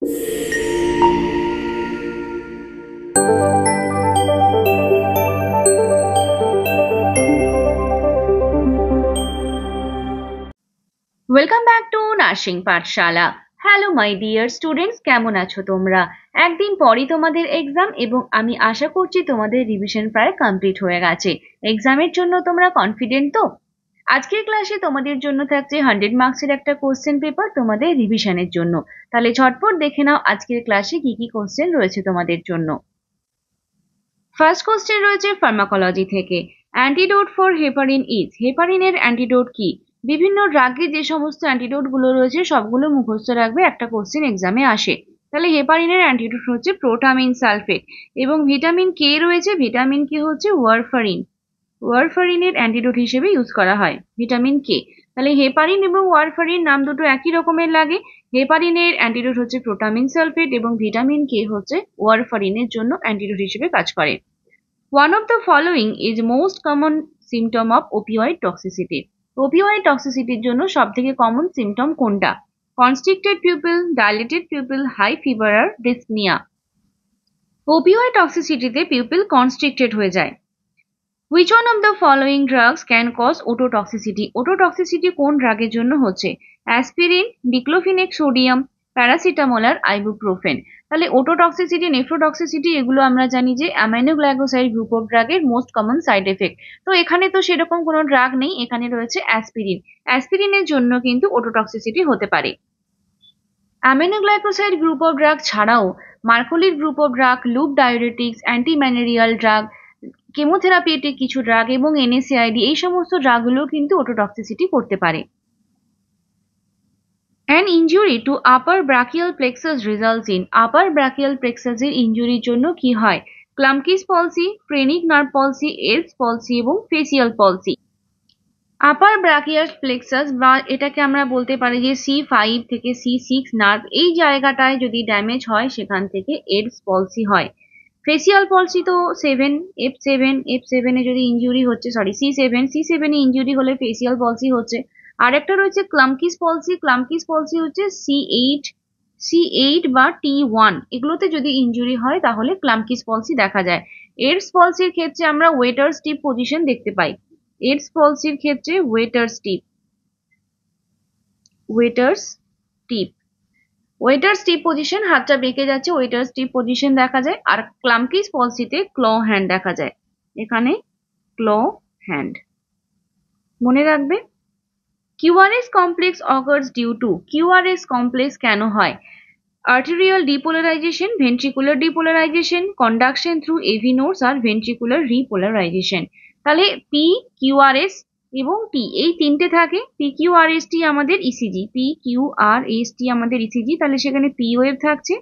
Welcome back to nursing Pathsala. Hello my dear students, কেমন আছো তোমরা? একদিন পরই তোমাদের এক্সাম এবং আমি আশা করছি তোমাদের রিভিশন প্রায় কমপ্লিট হয়ে গেছে। এক্সামের জন্য তোমরা কনফিডেন্ট তো? আজকের ক্লাসে তোমাদের জন্য থাকছে 100 মার্কসের একটা কোশ্চেন পেপার তোমাদের রিভিশনের জন্য। তাহলে ঝটপট দেখে নাও আজকের ক্লাসে কি কি কোশ্চেন রয়েছে তোমাদের জন্য। ফার্স্ট কোশ্চেন রয়েছে ফার্মাকোলজি থেকে। অ্যান্টিডোট ফর হেপারিন ইজ, হেপারিনের অ্যান্টিডোট কি? বিভিন্ন ড্রাগের যে সমস্ত অ্যান্টিডোট গুলো রয়েছে সবগুলো মুখস্থ রাখবে, একটা কোশ্চেন এক্সামে আসে। তাহলে হেপারিনের অ্যান্টিডোট হচ্ছে প্রোটামিন সালফেট। এবং ভিটামিন কে রয়েছে, ভিটামিন কে হচ্ছে ওয়ারফারিন। ওয়ারফারিনের অ্যান্টিডোট হিসেবে ইউজ করা হয় ভিটামিন কে। তাহলে হেপারিন এবং ওয়ারফারিন নাম দুটো একই রকমের লাগে। হেপারিনের অ্যান্টিডোট হচ্ছে প্রোটামিন সালফেট এবং ভিটামিন কে হচ্ছে ওয়ারফারিনের জন্য অ্যান্টিডোট হিসেবে কাজ করে। One of the following is most common symptom of opioid toxicity. Opioid toxicity এর জন্য সবথেকে কমন সিম্পটম কোনটা? Constricted pupil, dilated pupil, high fever আর dyspnea. Opioid toxicity তে pupil constricted হয়ে যায়। Which one of the following drugs can cause ototoxicity? Ototoxicity কোন ড্রাগের জন্য হচ্ছে? অ্যাসপিরিন, ডিক্লোফিনেক সোডিয়াম, প্যারাসিটামল আর আইবুপ্রোফেন। তাহলে ওটোটক্সিসিটি, নেফ্রোটক্সিসিটি এগুলো আমরা জানি যে অ্যামাইনোগ্লাইকোসাইড গ্রুপ অফ ড্রাগের মোস্ট কমন সাইড এফেক্ট। তো এখানে তো সেরকম কোনো ড্রাগ নেই, এখানে রয়েছে অ্যাসপিরিন। অ্যাসপিরিনের জন্য কিন্তু ওটোটক্সিসিটি হতে পারে। অ্যামাইনোগ্লাইকোসাইড গ্রুপ অফ ড্রাগ ছাড়াও macrolide group of drug, loop diuretics, antimalarial drug, chemotherapeutic কিছু ড্রাগ এবং এনএসএআইডি এই সমস্ত ড্রাগগুলো কিন্তু ওটোটক্সিসিটি করতে পারে। An injury to upper brachial plexus results in, upper brachial plexus এর ইনজুরির জন্য কি হয়? Klumpke's palsy, phrenic nerve palsy, Erb's palsy এবং facial palsy. Upper brachial plexus বা এটাকে আমরা বলতে পারি যে C5 থেকে C6 নার্ভ, এই জায়গাটায় যদি ড্যামেজ হয় সেখান থেকে এলস পলসি হয়। ফেসিয়াল পলসি তো F7 এ যদি ইনজুরি হচ্ছে, C7 এ ইনজুরি হলে ফেসিয়াল পলসি হচ্ছে। আরেকটা রয়েছে ক্লামকিস পলসি, ক্লামকিস পলসি হচ্ছে C8 বা T1, এগুলোতে যদি ইনজুরি হয় তাহলে ক্লামকিস পলসি দেখা যায়। এডস পলসির ক্ষেত্রে আমরা ওয়েটার স্টিপ পজিশন দেখতে পাই। এডস পলসির ক্ষেত্রে ওয়েটার স্টিপ পজিশন, হাতটা বেঁকে যাচ্ছে, ওয়েটার স্টিপ পজিশন দেখা যায়। আর ক্লামকিস পলসিতে ক্ল হ্যান্ড দেখা যায়, এখানে ক্ল হ্যান্ড। মনে রাখবে। QRS complex occurs due to, QRS complex কেন হয়? Arterial depolarization, ventricular depolarization, conduction through AV nodes আর ventricular repolarization। তাহলে PQRS এবং T এই তিনটে থাকে। PQRST আমাদের ইসিজি, PQRST আমাদের ইসিজি, তাহলে সেখানে P ওয়েভ থাকছে,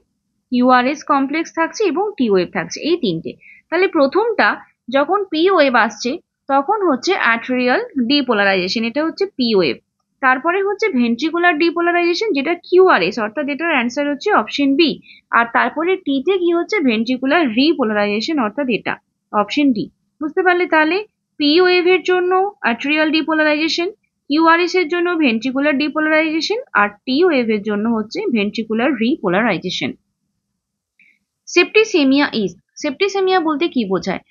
QRS কমপ্লেক্স থাকছে এবং T ওয়েভ থাকছে, এই তিনটে। তাহলে প্রথমটা যখন P ওয়েভ আসছে তখন হচ্ছে আর্টেরিয়াল ডিপোলারাইজেশন, এটা হচ্ছে P ওয়েভ। তারপরে হচ্ছে ভেন্ট্রিকুলার ডিপোলারাইজেশন, যেটা QRS, অর্থাৎ এটার অ্যান্সার হচ্ছে অপশন বি। আর তারপরে টি তে কি হচ্ছে? ভেন্ট্রিকুলার রিপোলারাইজেশন, অর্থাৎ এটা অপশন ডি। বুঝতে পারলে? তাহলে পি ওয়েভের জন্য আর্টেরিয়াল ডিপোলারাইজেশন, QRS এর জন্য ভেন্ট্রিকুলার ডিপোলারাইজেশন আর টি ওয়েভের জন্য হচ্ছে ventricular repolarization. Septicemia is, septicemia বলতে কি বোঝায়?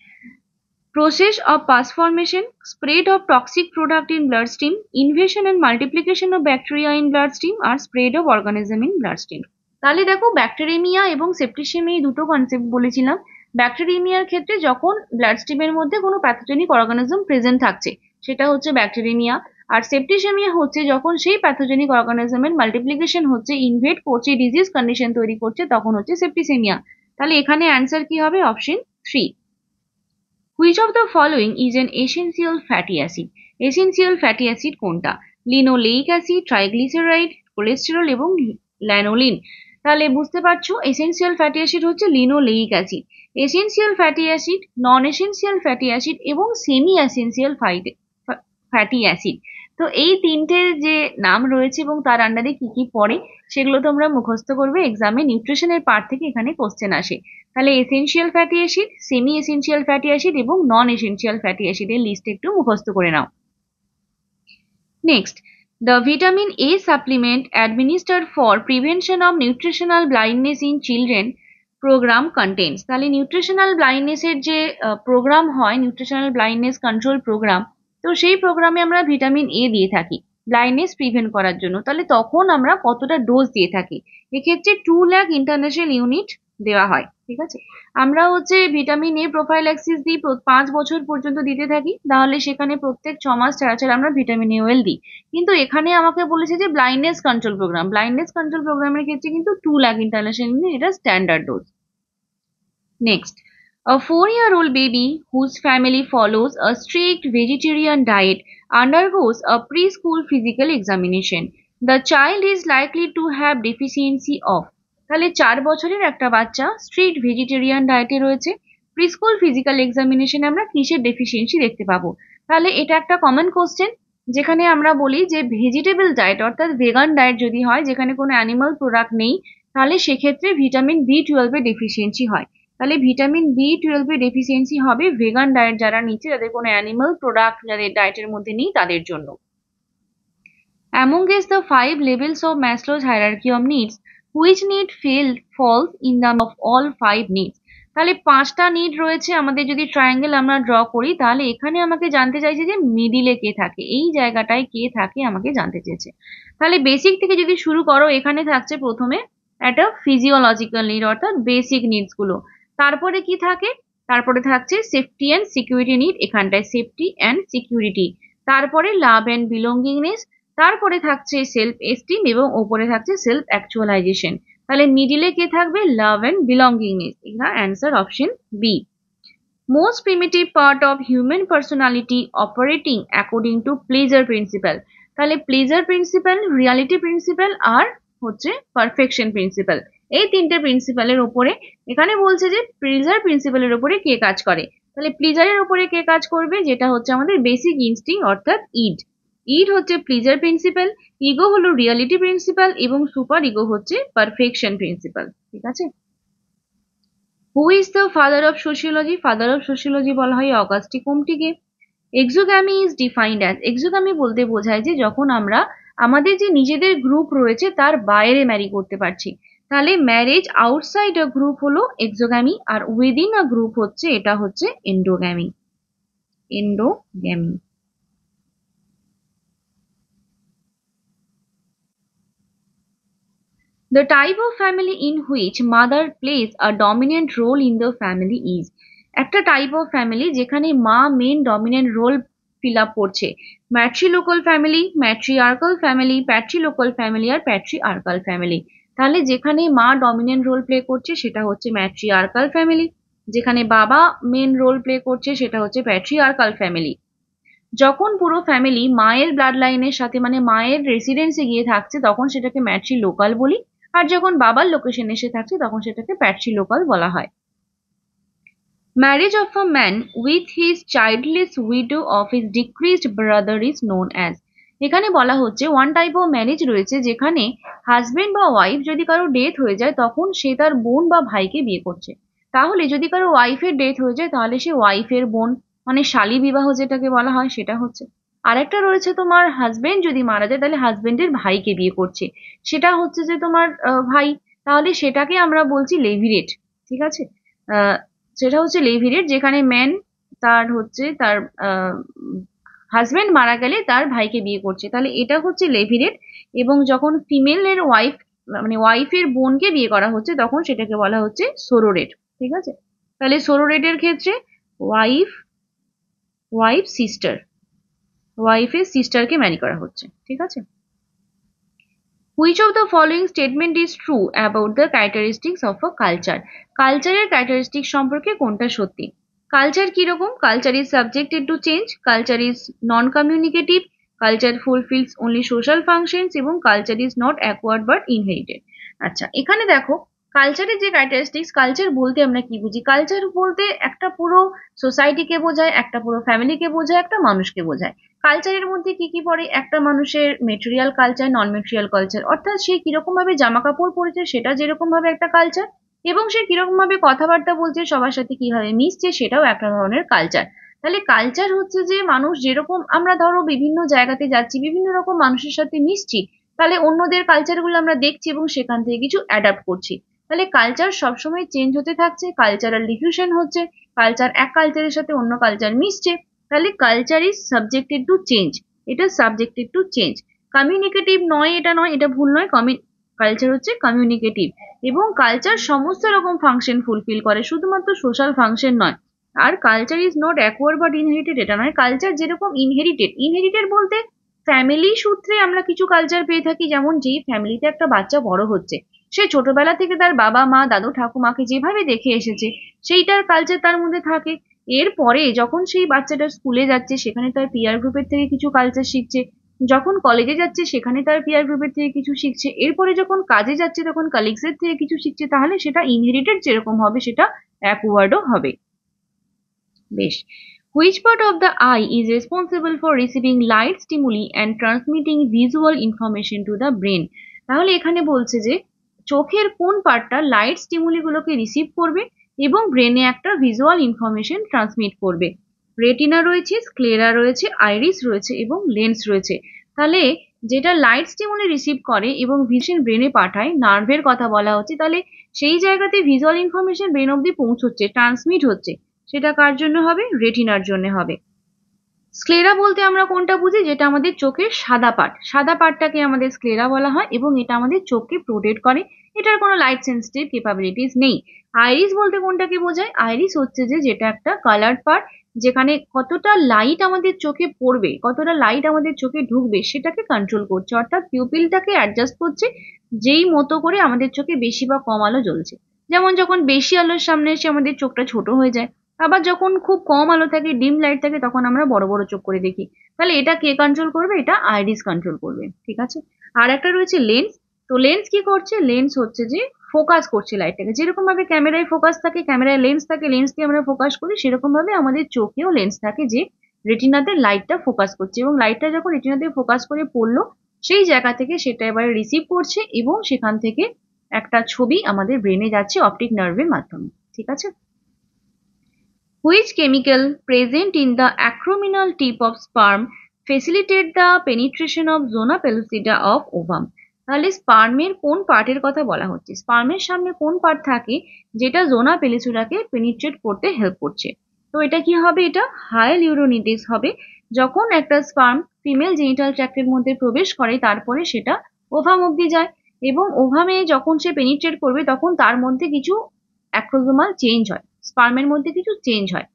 Process of pus formation, spread of toxic product in bloodstream, invasion and multiplication of bacteria in bloodstream R spread of organism in bloodstream। তাহলে দেখো, ব্যাকটেরিমিয়া এবং septicaemia দুটো কনসেপ্ট বলেছিলাম। ব্যাকটেরিমিয়ার ক্ষেত্রে যখন ব্লাডস্ট্রিমের মধ্যে কোনো প্যাথোজেনিক অর্গানিজম প্রেজেন্ট থাকছে সেটা হচ্ছে ব্যাকটেরিমিয়া। আর সেপ্টিসেমিয়া হচ্ছে যখন সেই প্যাথোজেনিক অর্গানিজমের মাল্টিপ্লিকেশন হচ্ছে, ইনভেড করছে, ডিজিজ কন্ডিশন তৈরি করছে, তখন হচ্ছে সেপ্টিসেমিয়া। তাহলে এখানে অ্যান্সার কি হবে? Option 3। Which of the following is an essential fatty acid? Essential fatty acid কোনটা? লিনোলেইক অ্যাসিড, ট্রাইগ্লিসারাইড, কোলেস্টেরল এবং ল্যানোলিন। তাহলে বুঝতে পারছো এসেনশিয়াল ফ্যাটি অ্যাসিড হচ্ছে linoleic acid. Essential fatty acid, non essential fatty acid এবং semi essential fatty acid. তো এই তিনটের যে নাম রয়েছে এবং তার আন্ডারে কি কি পড়ে সেগুলো তোমরা মুখস্থ করবে। এক্সামে নিউট্রিশনের পার্ট থেকে এখানে কোশ্চেন আসে। তাহলে essential fatty acid, semi essential fatty acid এবং নন এসেনশিয়াল ফ্যাটি অ্যাসিডের লিস্ট একটু মুখস্থ করে নাও। Next, The vitamin A supplement administered for prevention of nutritional blindness in children program contains, তাহলে নিউট্রিশনাল ব্লাইন্ডনেস এর যে প্রোগ্রাম হয়, নিউট্রিশনাল ব্লাইন্ডনেস কন্ট্রোল প্রোগ্রাম, তো সেই প্রোগ্রামে আমরা ভিটামিন এ দিয়ে থাকি ব্লাইন্ডনেস প্রিভেন্ট করার জন্য। তাহলে তখন আমরা কতটা ডোজ দিয়ে থাকি, এক্ষেত্রে 2 লাখ ইন্টারন্যাশনাল ইউনিট দেওয়া হয়। ঠিক আছে, আমরা হচ্ছে ভিটামিন এ প্রোফাইল্যাক্সিস দিই 5 বছর পর্যন্ত দিতে থাকি, তাহলে সেখানে প্রত্যেক 6 মাস ছাড়া ছাড়া আমরা ভিটামিন এ ওয়েল দিই। কিন্তু এখানে আমাকে বলেছে যে blindness control program, blindness control প্রোগ্রামের ক্ষেত্রে কিন্তু 2 লাখ ইন্টারন্যাশনাল ইউনিট, এটা standard dose. Next, a 4-year-old baby whose family follows a strict vegetarian diet undergoes a preschool physical examination. The child is likely to have deficiency of, তাহলে 4 বছরের একটা বাচ্চা strict vegetarian ডায়েটে রয়েছে, প্রিস্কুল ফিজিক্যাল এক্সামিনেশনে আমরা কিসের deficiency দেখতে পাবো? তাহলে এটা একটা কমন কোশ্চেন, যেখানে আমরা বলি যে ভেজিটেবল ডায়েট অর্থাৎ ভেগান ডায়েট যদি হয়, যেখানে কোনো অ্যানিমাল প্রোডাক্ট নেই, তাহলে সেক্ষেত্রে ভিটামিন B12 এর ডেফিসিয়েন্সি হয়। তাহলে ভিটামিন B12 এর ডেফিসিয়েন্সি হবে ভেগান ডায়েট যারা নিচ্ছে, যাদের কোনো অ্যানিমাল প্রোডাক্ট যাদের ডায়েটের মধ্যে নেই তাদের জন্য। Amongst the 5 levels of Maslow's hierarchy of needs, which need falls in the of all 5 needs? তাহলে 5টা নিড রয়েছে আমাদের, যদি ট্রায়াঙ্গেল আমরা ড্র করি তাহলে এখানে আমাকে জানতে চাইছে যে মিডিলে কে থাকে, এই জায়গাটায় কে থাকে আমাকে জানতে চেয়েছে। তাহলে বেসিক থেকে যদি শুরু করো, এখানে থাকছে প্রথমে একটা ফিজিওলজিক্যাল নিড অর্থাৎ বেসিক নিডস গুলো, তারপরে কি থাকে, তারপরে থাকছে সেফটি অ্যান্ড সিকিউরিটি নিড, এখানটায় সেফটি অ্যান্ড সিকিউরিটি, তারপরে লাভ অ্যান্ড বিলঙ্গিংনেস, তারপরে থাকছে সেলফ এস্টিম এবং ওপরে থাকছে সেলফ অ্যাকচুয়ালাইজেশন। তাহলে মিডিলে কে থাকবে, লাভ অ্যান্ড বিলঙ্গিংনেস, এটা answer option B. Most primitive part of human personality operating according to pleasure principle, তাহলে প্লেজার প্রিন্সিপাল, রিয়ালিটি প্রিন্সিপাল আর হচ্ছে পারফেকশন প্রিন্সিপাল, এই 3টে প্রিন্সিপালের উপরে এখানে বলছে যে প্লেজার প্রিন্সিপালের উপরে কে কাজ করে। তাহলে প্লেজারের উপরে কে কাজ করবে, যেটা হচ্ছে আমাদের বেসিক ইনস্টিং অর্থাৎ ইড, ইড হচ্ছে প্লেজার প্রিন্সিপাল, ইগো হলো রিয়ালিটি প্রিন্সিপাল এবং সুপার ইগো হচ্ছে পারফেকশন প্রিন্সিপাল। ঠিক আছে, who is the father of sociology, father of sociology বলা হয় অগাস্টি কমটিকে। এক্সোগ্যামি ইজ ডিফাইন্ড অ্যাজ, এক্সোগ্যামি বলতে বোঝায় যে যখন আমরা আমাদের যে নিজেদের গ্রুপ রয়েছে তার বাইরে ম্যারি করতে পারছি, তাহলে ম্যারেজ আউটসাইড আ গ্রুপ হলো এক্সোগ্যামি, আর উইদিন আ গ্রুপ হচ্ছে এটা হচ্ছে এন্ডোগ্যামি, এন্ডোগ্যামি। The type of family in which mother plays a dominant role in the family is, একটা টাইপ অফ ফ্যামিলি যেখানে মা main dominant role fill up করছে, matrilocal family, matriarchal family, patrilocal family আর patriarchal family. তাহলে যেখানে মা dominant role play করছে সেটা হচ্ছে ম্যাট্রিআর্কাল ফ্যামিলি, যেখানে বাবা মেন রোল প্লে করছে সেটা হচ্ছে প্যাট্রিআর্কাল ফ্যামিলি। যখন পুরো ফ্যামিলি মায়ের ব্লাড লাইনের সাথে মানে মায়ের রেসিডেন্সে গিয়ে থাকছে তখন সেটাকে ম্যাট্রিলোকাল বলি, আর যখন বাবার লোকেশন এসে থাকছে তখন সেটাকে প্যাট্রিলোকাল বলা হয়। Marriage of a man with his childless widow of his deceased brother is known as, এখানে বলা হচ্ছে ওয়ান টাইপ অফ ম্যারেজ রয়েছে যেখানে হাজবেন্ড বা ওয়াইফ যদি কারো ডেথ হয়ে যায় তখন সে তার বোন বা ভাইকে বিয়ে করছে, তাহলে যদি কারো ওয়াইফের ডেথ হয়ে যায় তাহলে সে ওয়াইফের বোন মানে শালী বিবাহ যেটাকে বলা হয় সেটা হচ্ছে। আরেকটা রয়েছে তোমার হাজবেন্ড যদি মারা যায় তাহলে হাজবেন্ডের ভাইকে বিয়ে করছে, সেটা হচ্ছে যে তোমার ভাই, তাহলে সেটাকে আমরা বলছি লেভিরেট। ঠিক আছে, সেটা হচ্ছে লেভিরেট, যেখানে ম্যান তার হচ্ছে তার হাজবেন্ড মারা গেলে তার ভাইকে বিয়ে করছে, তাহলে এটা হচ্ছে লেভিরেট। এবং যখন ফিমেলের ওয়াইফ মানে ওয়াইফের বোনকে বিয়ে করা হচ্ছে তখন সেটাকে বলা হচ্ছে সোরোরেট। ঠিক আছে, তাহলে সোরোরেটের ক্ষেত্রে ওয়াইফ সিস্টার, ওয়াইফের সিস্টারকে ম্যারি করা হচ্ছে। ঠিক আছে, Which of the following statement is true about the characteristics of a culture? কালচারের ক্যারেক্টারিস্টিক সম্পর্কে কোনটা সত্যি? কালচার কিরকম? Culture is subjected to change, culture is non communicative, culture fulfils only social functions এবং culture is not acquired but inherited. আচ্ছা, এখানে দেখো কালচারের যে ক্যারেক্টারিস্টিক্স, কালচার বলতে আমরা কি বুঝি? কালচার বলতে একটা পুরো সোসাইটিকে বোঝায়, একটা পুরো ফ্যামিলিকে বোঝায়, একটা মানুষকে বোঝায়। কালচারের মধ্যে কি কি পড়ে? একটা মানুষের মেটেরিয়াল কালচার, নন মেটেরিয়াল কালচার, অর্থাৎ সে কিরকম ভাবে জামা কাপড় পরেছে সেটা যেরকম ভাবে একটা কালচার, এবং সে কিরকম ভাবে কথাবার্তা বলছে, সবার সাথে কিভাবে মিশছে সেটাও একটা ধরনের কালচার। তাহলে কালচার হচ্ছে যে মানুষ যেরকম, আমরা ধরো বিভিন্ন জায়গাতে যাচ্ছি, বিভিন্ন রকম মানুষের সাথে মিশছি, তাহলে অন্যদের কালচারগুলো আমরা দেখছি এবং সেখান থেকে কিছু অ্যাডাপ্ট করছি। তাহলে কালচার সবসময় চেঞ্জ হতে থাকছে, কালচারাল ডিফিউশন হচ্ছে, কালচার এক কালচারের সাথে অন্য কালচার মিশছে। তাহলে culture is subjected to change, এটা সাবজেক্টেড টু চেঞ্জ। কমিউনিকেটিভ নয়, এটা ভুল নয়। কালচার হচ্ছে কমিউনিকেটিভ, এবং কালচার সমস্ত রকম ফাংশন ফুলফিল করে, শুধুমাত্র সোশ্যাল ফাংশন নয়। আর culture is not acquired but inherited, এটা নয়। কালচার যেরকম ইনহেরিটেড বলতে ফ্যামিলি সূত্রে আমরা কিছু কালচার পেয়ে থাকি, যেমন যেই ফ্যামিলিতে একটা বাচ্চা বড় হচ্ছে, সে ছোটবেলা থেকে তার বাবা মা দাদু ঠাকুমাকে যেভাবে দেখে এসেছে সেইটার কালচার তার মধ্যে থাকে। এরপরে যখন সেই বাচ্চাটা স্কুলে যাচ্ছে সেখানে তার পিয়ার গ্রুপের থেকে কিছু কালচার শিখছে, যখন কলেজে যাচ্ছে সেখানে তার পিয়ার গ্রুপের থেকে কিছু শিখছে, এরপরে যখন কাজে যাচ্ছে তখন কলিগসের থেকে কিছু শিখছে, তাহলে সেটা ইনহেরিটেড যেরকম হবে সেটা অ্যাকওয়ার্ডও হবে। বেশ, which part of the eye is responsible for receiving light stimuli and transmitting visual information to the brain? তাহলে এখানে বলছে যে চোখের কোন পার্টটা লাইট স্টিমুলি গুলোকে রিসিভ করবে এবং ব্রেনে একটা ভিজুয়াল ইনফরমেশন ট্রান্সমিট করবে। রেটিনা রয়েছে, স্ক্লেরা রয়েছে, আইরিস রয়েছে এবং লেন্স রয়েছে। তাহলে যেটা লাইট স্টিমুলি রিসিভ করে এবং ভিশন ব্রেনে পাঠায়, নার্ভের কথা বলা হচ্ছে, তাহলে সেই জায়গাতে ভিজুয়াল ইনফরমেশন ব্রেন অব্দি পৌঁছচ্ছে, ট্রান্সমিট হচ্ছে, সেটা কার জন্য হবে? রেটিনার জন্য হবে। স্ক্লেরা বলতে আমরা কোনটা বুঝি? যেটা আমাদের চোখের সাদা পার্ট, সাদা পার্টটাকে আমাদের স্ক্লেরা বলা হয় এবং এটা আমাদের চোখকে প্রোটেক্ট করে, এটার কোনো লাইট সেন্সিটিভ ক্যাপাবিলিটিস নেই। আইরিস বলতে কোনটাকে বোঝায়? আইরিস হচ্ছে যে যেটা একটা কালার্ড পার্ট, যেখানে কতটা লাইট আমাদের চোখে পড়বে, কতটা লাইট আমাদের চোখে ঢুকবে সেটাকে কন্ট্রোল করছে, অর্থাৎ পিউপিলটাকে অ্যাডজাস্ট করছে যেই মতো করে আমাদের চোখে বেশি বা কম আলো জ্বলছে। যেমন যখন বেশি আলোর সামনে এসে আমাদের চোখটা ছোট হয়ে যায়, আবার যখন খুব কম আলো থাকে, ডিম লাইট থাকে, তখন আমরা বড় বড় চোখ করে দেখি। তাহলে এটা কে কন্ট্রোল করবে? এটা আইরিস কন্ট্রোল করবে, ঠিক আছে। আর একটা রয়েছে লেন্স। তো লেন্স কি করছে? লেন্স হচ্ছে যে ফোকাস করছে লাইটটাকে, যেরকম ভাবে ক্যামেরায় ফোকাস থাকে, ক্যামেরায় লেন্স থাকে, লেন্স দিয়ে আমরা ফোকাস করি, সেরকম ভাবে আমাদের চোখেও লেন্স থাকে যে রেটিনাতে লাইটটা ফোকাস করছে, এবং লাইটটা যখন রেটিনাতে ফোকাস করে পড়লো সেই জায়গা থেকে সেটা এবারে রিসিভ করছে এবং সেখান থেকে একটা ছবি আমাদের ব্রেনে যাচ্ছে অপটিক নার্ভের মাধ্যমে, ঠিক আছে। Which chemical present in the acromial tip of sperm facilitate the penetration of zona pellucida of ovum? তাহলে স্পার্মের কোন পার্টের কথা বলা হচ্ছে? স্পার্মের সামনে কোন পার্ট থাকে যেটা জোনা পেলিসুডাকে পেনিট্রেট করতে হেল্প করছে? তো এটা কি হবে? এটা হায়ালুরোনিডিস হবে। যখন একটা স্পার্ম ফিমেল জেনিটাল ট্র্যাক্টের মধ্যে প্রবেশ করে তারপরে সেটা ওভাম অব্দি যায়, এবং ওভামে যখন সে পেনিট্রেট করবে তখন তার মধ্যে কিছু অ্যাক্রোজোমাল চেঞ্জ হয়, স্পার্মের মধ্যে কিছু চেঞ্জ হয়,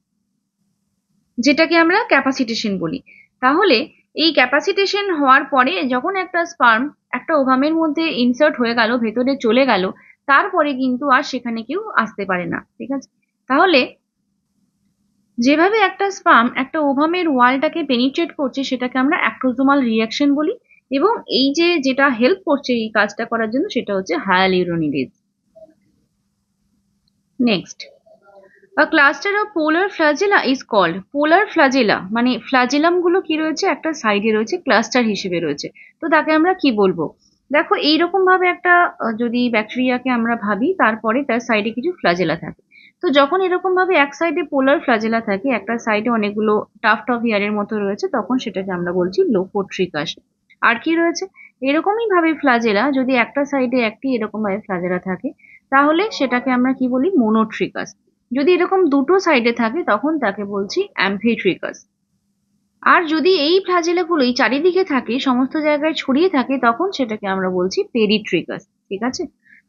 যেটাকে আমরা ক্যাপাসিটেশন বলি। তাহলে এই ক্যাপাসিটেশন হওয়ার পরে যখন একটা স্পার্ম একটা ওভামের মধ্যে ইনসার্ট হয়ে গেল, ভেতরে চলে গেল, তারপরে কিন্তু আর সেখানে কেউ আসতে পারে না, ঠিক আছে। তাহলে যেভাবে একটা স্পার্ম একটা ওভামের ওয়ালটাকে পেনিট্রেট করছে সেটাকে আমরা অ্যাক্রোজোমাল রিয়াকশন বলি, এবং এই যে যেটা হেল্প করছে এই কাজটা করার জন্য সেটা হচ্ছে hyaluronidase. Next, A cluster of polar flagella is called, polar flagella মানে ফ্ল্যাজেলাম গুলো কি রয়েছে? একটা সাইডে রয়েছে, ক্লাস্টার হিসেবে রয়েছে, তো তাকে আমরা কি বলবো? দেখো এইরকম ভাবে একটা যদি ব্যাকটেরিয়াকে আমরা ভাবি, তারপরে তার সাইডে কিছু ফ্ল্যাজেলা থাকে। তো যখন এরকম ভাবে এক সাইডে পোলার ফ্ল্যাজেলা থাকে, একটা সাইডে অনেকগুলো টাফট অফ হেয়ারের মতো রয়েছে, তখন সেটাকে আমরা বলছি লোফোট্রিকাস। আর কি রয়েছে? এরকমই ভাবে ফ্ল্যাজেলা, যদি একটা সাইডে একটি এরকম ভাবে ফ্ল্যাজেলা থাকে তাহলে সেটাকে আমরা কি বলি? মোনোট্রিকাস। যদি এরকম দুটো সাইডে থাকে তখন তাকে বলছি অ্যাম্ফিট্রিকাস। আর যদি এই ফ্ল্যাজেলাগুলোই চারিদিকে থাকে, সমস্ত জায়গায় ছড়িয়ে থাকে, তখন সেটাকে আমরা বলছি পেরিট্রিকাস, ঠিক আছে।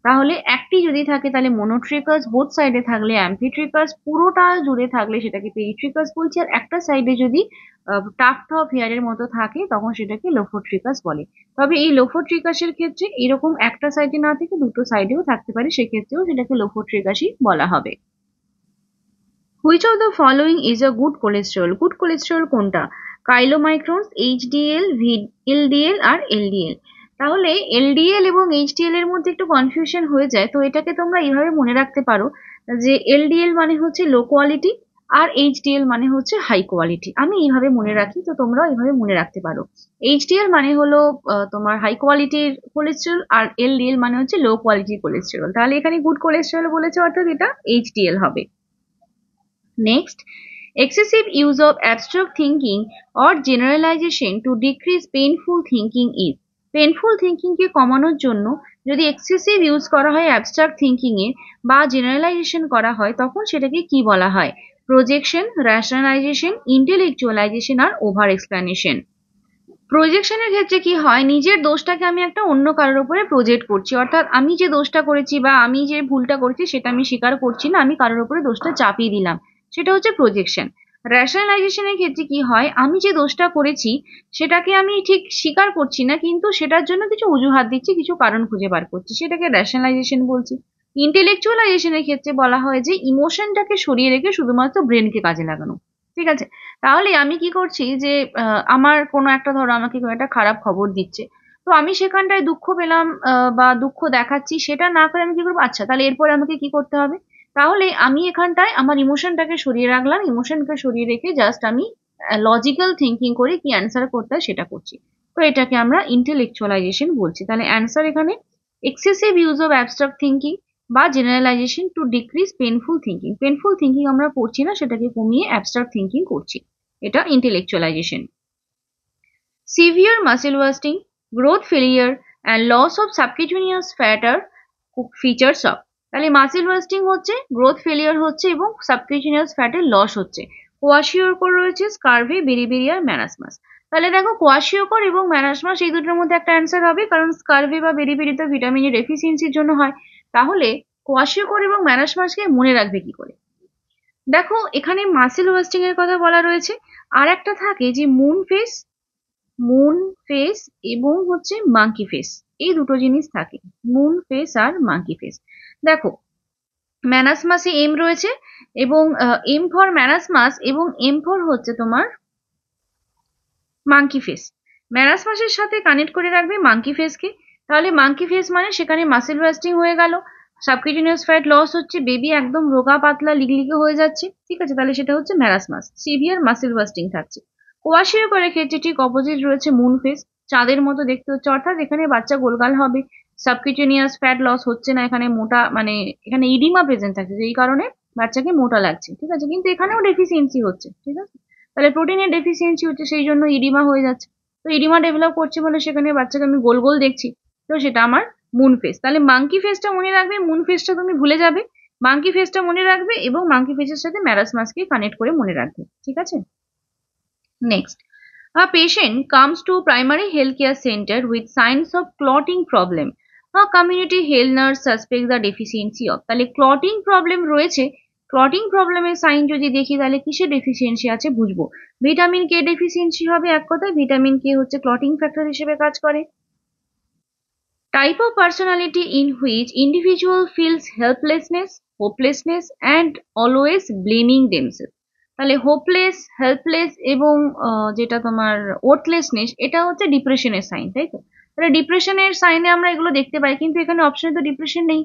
তাহলে একটি যদি থাকে তাহলে মোনোট্রিকাস, বোথ সাইডে থাকলে অ্যাম্ফিট্রিকাস, পুরোটা জুড়ে থাকলে সেটাকে পেরিট্রিকাস বলছি, আর একটা সাইডে যদি টাফট অফ হেয়ারের মতো থাকে তখন সেটাকে লোফোট্রিকাস বলে। তবে এই লোফোট্রিকাসের ক্ষেত্রে এরকম একটা সাইডে না থেকে দুটো সাইডেও থাকতে পারে, সেক্ষেত্রেও সেটাকে লোফোট্রিকাসই বলা হবে। Which of the following is a good cholesterol? Good cholesterol কোনটা? কাইলোমাইক্রনস, এইচডিএল, এলডিএল আর এলডিএল। তাহলে এলডিএল এবং এইচডিএল এর মধ্যে একটু কনফিউশন হয়ে যায়, তো এটাকে তোমরা এইভাবে মনে রাখতে পারো যে এলডিএল মানে হচ্ছে লো কোয়ালিটি আর এইচডিএল মানে হচ্ছে হাই কোয়ালিটি। আমি এইভাবে মনে রাখি, তো তোমরাও এইভাবে মনে রাখতে পারো। এইচডিএল মানে হলো তোমার হাই কোয়ালিটির কোলেস্টেরল, আর এলডিএল মানে হচ্ছে লো কোয়ালিটির কোলেস্টেরল। তাহলে এখানে গুড কোলেস্টেরল বলেছে, অর্থাৎ এটা এইচডিএল হবে। Next, Excessive use of abstract thinking or generalization to decrease painful thinking is painful thinking কে কমানোর জন্য যদি এক্সেসিভ ইউজ করা হয় অ্যাবস্ট্রাক্ট থিঙ্কিং এ বা জেনারেলাইজেশন করা হয় তখন সেটাকে কি বলা হয়? প্রজেকশন, রেশনালাইজেশন, ইন্টেলেকচুয়ালাইজেশন আর ওভার এক্সপ্লেনেশন। প্রজেকশনের ক্ষেত্রে কি হয়, নিজের দোষটাকে আমি একটা অন্য কারোর উপরে প্রজেক্ট করছি, অর্থাৎ আমি যে দোষটা করেছি বা আমি যে ভুলটা করেছি সেটা আমি স্বীকার করছি না, আমি কারোর উপরে দোষটা চাপিয়ে দিলাম, সেটা হচ্ছে প্রজেকশন। রেশনালাইজেশনের ক্ষেত্রে কি হয়, আমি যে দোষটা করেছি সেটাকে আমি ঠিক স্বীকার করছি না, কিন্তু সেটার জন্য কিছু অজুহাত দিচ্ছি, কিছু কারণ খুঁজে বার করছি, সেটাকে রেশনালাইজেশন বলছি। ইন্টেলেকচুয়ালাইজেশনের ক্ষেত্রে বলা হয় যে ইমোশনটাকে সরিয়ে রেখে শুধুমাত্র ব্রেনকে কাজে লাগানো। ঠিক আছে, তাহলে আমি কি করছি যে আমার কোনো একটা, ধরো আমাকে কোনো একটা খারাপ খবর দিচ্ছে, তো আমি সেখানটায় দুঃখ পেলাম বা দুঃখ দেখাচ্ছি, সেটা না করে আমি কি করবো, আচ্ছা তাহলে এরপরে আমাকে কি করতে হবে, তাহলে আমি এখানটায় আমার ইমোশনটাকে সরিয়ে রাখলাম, ইমোশনকে সরিয়ে রেখে জাস্ট আমি লজিক্যাল থিঙ্কিং করে কি অ্যান্সার করতে হয় সেটা করছি। তো এটাকে আমরা ইন্টেলেকচুয়ালাইজেশন বলছি। তাহলে অ্যান্সার এখানে excessive use of abstract thinking বা generalisation to decrease painful thinking. Painful thinking আমরা করছি না, সেটাকে কমিয়ে অ্যাবস্ট্রাক্ট থিঙ্কিং করছি, এটা intellectualisation. Severe muscle wasting, growth failure and loss of subcutaneous fat আর ফিচার্স অফ। তাহলে মাসেল ওয়াস্টিং হচ্ছে, গ্রোথ ফেলিয়ার হচ্ছে এবং সাবকিউটেনিয়াস ফ্যাটের লস হচ্ছে। কোয়াশিওকর রয়েছে, স্কারভি, বেরিবেরি আর ম্যারাসমাস। তাহলে দেখো কোয়াশিওকর এবং ম্যারাসমাস এই দুটোর মধ্যে একটা অ্যান্সার হবে, কারণ স্কারভি বা বেরিবেরি তো ভিটামিনের ডেফিসিয়েন্সির জন্য হয়। তাহলে কোয়াশিওকর এবং ম্যারাসমাসকে মনে রাখবে কি করে? দেখো এখানে মাসেল ওয়াস্টিং এর কথা বলা রয়েছে, আর একটা থাকে যে মুন ফেস এবং হচ্ছে মাঙ্কি ফেস, এই দুটো জিনিস থাকে, মুন ফেস আর মাঙ্কি ফেস। দেখো ম্যানাসমাসে এম রয়েছে এবং এম ফর ম্যানাসমাস এবং এম ফর হচ্ছে তোমার মাঙ্কি ফেস। ম্যানাসমাসের সাথে কানেক্ট করে রাখবে মাঙ্কি ফেসকে, তাহলে মাঙ্কি ফেস মানে সেখানে মাসেল ওয়াস্টিং হয়ে গেল, সাবকিউটেনিয়াস ফ্যাট লস হচ্ছে, বেবি একদম রোগা পাতলা লিগলিগে হয়ে যাচ্ছে। ঠিক আছে, তাহলে সেটা হচ্ছে ম্যারাসমাস, সিভিয়ার মাসেল ওয়াস্টিং থাকছে। কোয়াশিওকরের ক্ষেত্রে ঠিক অপোজিট রয়েছে মুন ফেস, চাঁদের মতো দেখতে হচ্ছে, অর্থাৎ এখানে বাচ্চা গোলগাল হবে, সাবকিউটেনিয়াস ফ্যাট লস হচ্ছে না, এখানে মোটা মানে এখানে ইডিমা প্রেজেন্ট থাকছে, যেই কারণে বাচ্চাকে মোটা লাগছে। ঠিক আছে, কিন্তু এখানেও ডেফিসিয়েন্সি হচ্ছে। ঠিক আছে, তাহলে প্রোটিনের ডেফিসিয়েন্সি হচ্ছে, সেই জন্য ইডিমা হয়ে যাচ্ছে। তো ইডিমা ডেভেলপ করছে বলে সেখানে বাচ্চাকে আমি গোল গোল দেখছি, তো সেটা আমার মুন ফেস। তাহলে মাঙ্কি ফেসটা মনে রাখবে, মুন ফেসটা তুমি ভুলে যাবে, মাঙ্কি ফেসটা মনে রাখবে এবং মাঙ্কি ফেসের সাথে ম্যারাসমাসকে কানেক্ট করে মনে রাখবে। ঠিক আছে, next, a patient comes to primary healthcare center with signs of clotting problem. A community health nurse suspects the deficiency of, তাহলে ক্লটিং প্রবলেম রয়েছে, ক্লটিং প্রবলেমের সাইন যদি দেখি তাহলে কিসের ডেফিসিয়েন্সি আছে বুঝবো, ভিটামিন কে ডেফিসিয়েন্সি হবে, এক কথায় ভিটামিন কে হচ্ছে ক্লটিং ফ্যাক্টর হিসেবে কাজ করে। Type of personality in which individual feels helplessness, hopelessness and always blaming themselves. তাহলে হোপলেস, হেল্পলেস এবং যেটা তোমার ওর্থলেসনেস, এটা হচ্ছে ডিপ্রেশনের সাইন, তাই তো? তাহলে ডিপ্রেশনের সাইনে আমরা এগুলো দেখতে পাই, কিন্তু এখানে অপশনে তো ডিপ্রেশন নেই।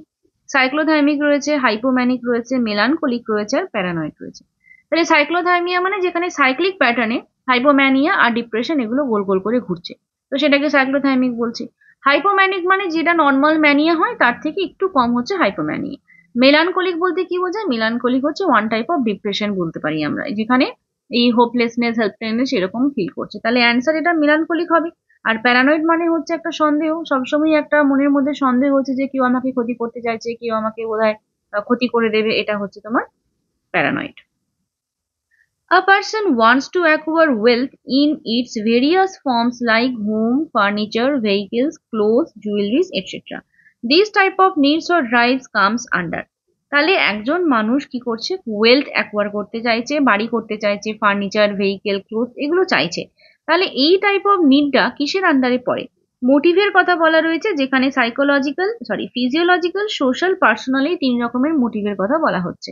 সাইক্লোথাইমিক রয়েছে, হাইপোম্যানিক রয়েছে, মেলানকোলিক রয়েছে আর প্যারানয়েড রয়েছে। তাহলে সাইক্লোথাইমিয়া মানে যেখানে সাইক্লিক প্যাটার্নে হাইপোম্যানিয়া আর ডিপ্রেশন এগুলো গোল গোল করে ঘুরছে, তো সেটাকে সাইক্লোথাইমিক বলছি। হাইপোম্যানিক মানে যেটা নর্মাল ম্যানিয়া হয় তার থেকে একটু কম হচ্ছে হাইপোম্যানিয়া। মেলানকোলিক বলতে কি বোঝায়? মেলানকোলিক হচ্ছে ওয়ান টাইপ অফ ডিপ্রেশন বলতে পারি আমরা, যেখানে এই হোপলেসনেস, হেল্পলেসনেস এরকম ফিল করছে, তাহলে অ্যান্সার এটা মেলানকোলিক হবে। আর প্যারানয়েড মানে হচ্ছে একটা সন্দেহ, সবসময় একটা মনের মধ্যে সন্দেহ হচ্ছে যে কেউ আমাকে ক্ষতি করতে চাইছে, কেউ আমাকে বোধহয় ক্ষতি করে দেবে, এটা হচ্ছে তোমার paranoid. A person wants to acquire wealth in its various forms like home, furniture, vehicles, clothes, jewelries, etc. These type of needs or drives comes under. তাহলে একজন মানুষ কি করছে, ওয়েলথ অ্যাকোয়ার করতে চাইছে, বাড়ি করতে চাইছে, ফার্নিচার, ভেহিকেল, ক্লোথ এগুলো চাইছে। তাহলে এই টাইপ অফ নিডটা কিসের আন্ডারে পড়ে? মোটিভের কথা বলা রয়েছে, যেখানে ফিজিওলজিক্যাল, সোশ্যাল, পার্সোনাল এই তিন রকমের মোটিভের কথা বলা হচ্ছে।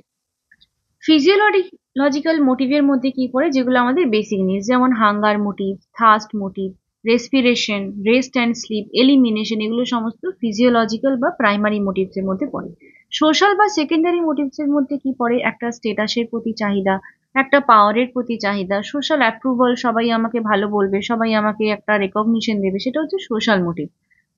ফিজিওলজিক্যাল মোটিভের মধ্যে কি পড়ে, যেগুলো আমাদের বেসিক নিডস, যেমন hunger motive, thirst motive, respiration, rest and sleep, elimination, এগুলো সমস্ত ফিজিওলজিক্যাল বা প্রাইমারি মোটিভস এর মধ্যে পড়ে। সোশ্যাল বা সেকেন্ডারি মোটিভস এর মধ্যে কি পড়ে, একটা স্টেটাসের প্রতি চাহিদা, একটা পাওয়ারের প্রতি চাহিদা, সোশ্যাল অ্যাপ্রুভাল, সবাই আমাকে ভালো বলবে, সবাই আমাকে একটা রেকগনিশন দেবে, সেটা হচ্ছে সোশ্যাল মোটিভ।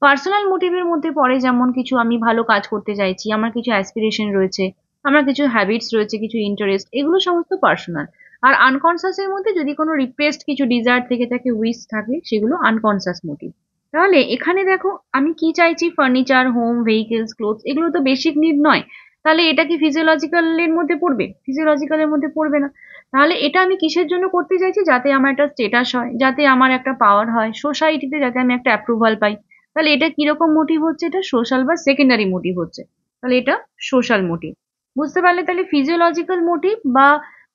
পার্সোনাল মোটিভের মধ্যে পড়ে যেমন কিছু আমি ভালো কাজ করতে চাইছি, আমার কিছু অ্যাসপিরেশন রয়েছে, আমার কিছু হ্যাবিটস রয়েছে, কিছু ইন্টারেস্ট, এগুলো সমস্ত পার্সোনাল। আর আনকনসাস এর মধ্যে যদি কোনো রিপ্রেসড কিছু ডিজায়ার থেকে থাকে, উইশ থাকে, সেগুলো আনকনসাস মোটিভ। তাহলে এখানে দেখো আমি কি চাইছি, ফার্নিচার, হোম, ভেহিকেলস, ক্লোথস, এগুলো তো বেসিক নিড নয়। তাহলে এটা কি ফিজিওলজিক্যাল এর মধ্যে পড়বে? ফিজিওলজিক্যাল এর মধ্যে পড়বে না। তাহলে এটা আমি কিসের জন্য করতে চাইছি? যাতে আমার একটা স্টেটাস হয়, যাতে আমার একটা পাওয়ার হয় সোসাইটিতে, যাতে আমি একটা অ্যাপ্রুভাল পাই। তাহলে এটা কিরকম মোটিভ হচ্ছে? এটা সোশ্যাল বা সেকেন্ডারি মোটিভ হচ্ছে। তাহলে এটা সোশ্যাল মোটিভ। বুঝতে পারলে? তাহলে ফিজিওলজিক্যাল মোটিভ বা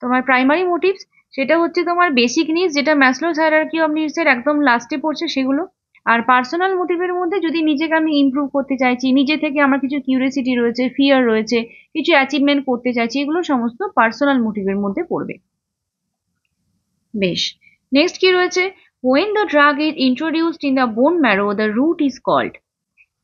তোমার প্রাইমারি মোটিভস, সেটা হচ্ছে তোমার বেসিক নিডস, যেটা ম্যাসলোস হায়ারার্কি অফ নিডস এর একদম লাস্টে পড়ছে, সেগুলো। আর পার্সোনাল মোটিভের মধ্যে যদি নিজেকে আমি ইমপ্রুভ করতে চাইছি, নিজে থেকে আমার কিছু কিউরিয়াসিটি রয়েছে, ফিয়ার রয়েছে, কিছু অ্যাচিভমেন্ট করতে চাইছি, এগুলো সমস্ত পার্সোনাল মোটিভের মধ্যে পড়বে। বেশ, নেক্সট কি রয়েছে? when the drug is introduced in the bone marrow the route is called।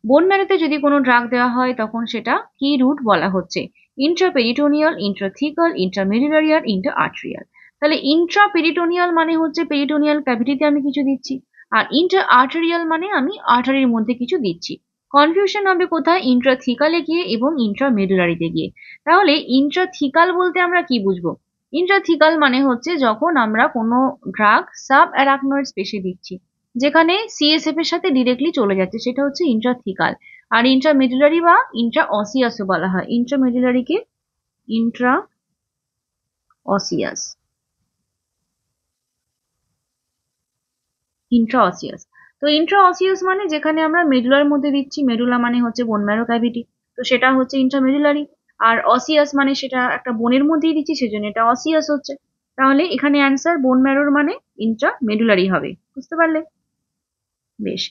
বোন ম্যারোতে যদি কোনো ড্রাগ দেওয়া হয় তখন সেটা কি রুট বলা হচ্ছে? ইন্ট্রাপেরিটোনিয়াল, ইন্ট্রাথিকাল, ইন্ট্রামিডুলারি আর ইন্ট্রাআর্টেরিয়াল। তাহলে ইন্ট্রাপেরিটোনিয়াল মানে হচ্ছে পেরিটোনিয়াল ক্যাভিটিতে আমি কিছু দিচ্ছি, আর ইন্ট্রাআর্টেরিয়াল মানে আমি আর্টারির মধ্যে কিছু দিচ্ছি। কনফিউশন হবে কোথায়? ইন্ট্রাথিকালে গিয়ে এবং ইন্ট্রামিডুলারিতে গিয়ে। তাহলে ইন্ট্রাথিকাল বলতে আমরা কি বুঝবো? ইন্ট্রাথিকাল মানে হচ্ছে যখন আমরা কোনো ড্রাগ সাব অ্যারাকনয়েড স্পেসে দিচ্ছি, যেখানে সিএসএফ এর সাথে ডিরেক্টলি চলে যাচ্ছে, সেটা হচ্ছে ইন্ট্রাথিকাল। আর ইন্ট্রামিডুলারি বা ইন্ট্রা অসিয়াসও বলা হয়। ইন্ট্রামিডুলারিকে ইন্ট্রা অসিয়াস, ইন্ট্রা অসিয়াস। তো ইন্ট্রা অসিয়াস মানে যেখানে আমরা মেডুলার মধ্যে দিচ্ছি, মেডুলা মানে হচ্ছে বোন ম্যারো ক্যাভিটি, তো সেটা হচ্ছে ইন্ট্রামিডুলারি। আর অসিয়াস মানে সেটা একটা বোনের মধ্যেই দিচ্ছি, সেজন্য এটা অসিয়াস হচ্ছে। তাহলে এখানে অ্যান্সার বোন ম্যারোর মানে ইন্ট্রামিডুলারি হবে। বুঝতে পারলে? বেশ,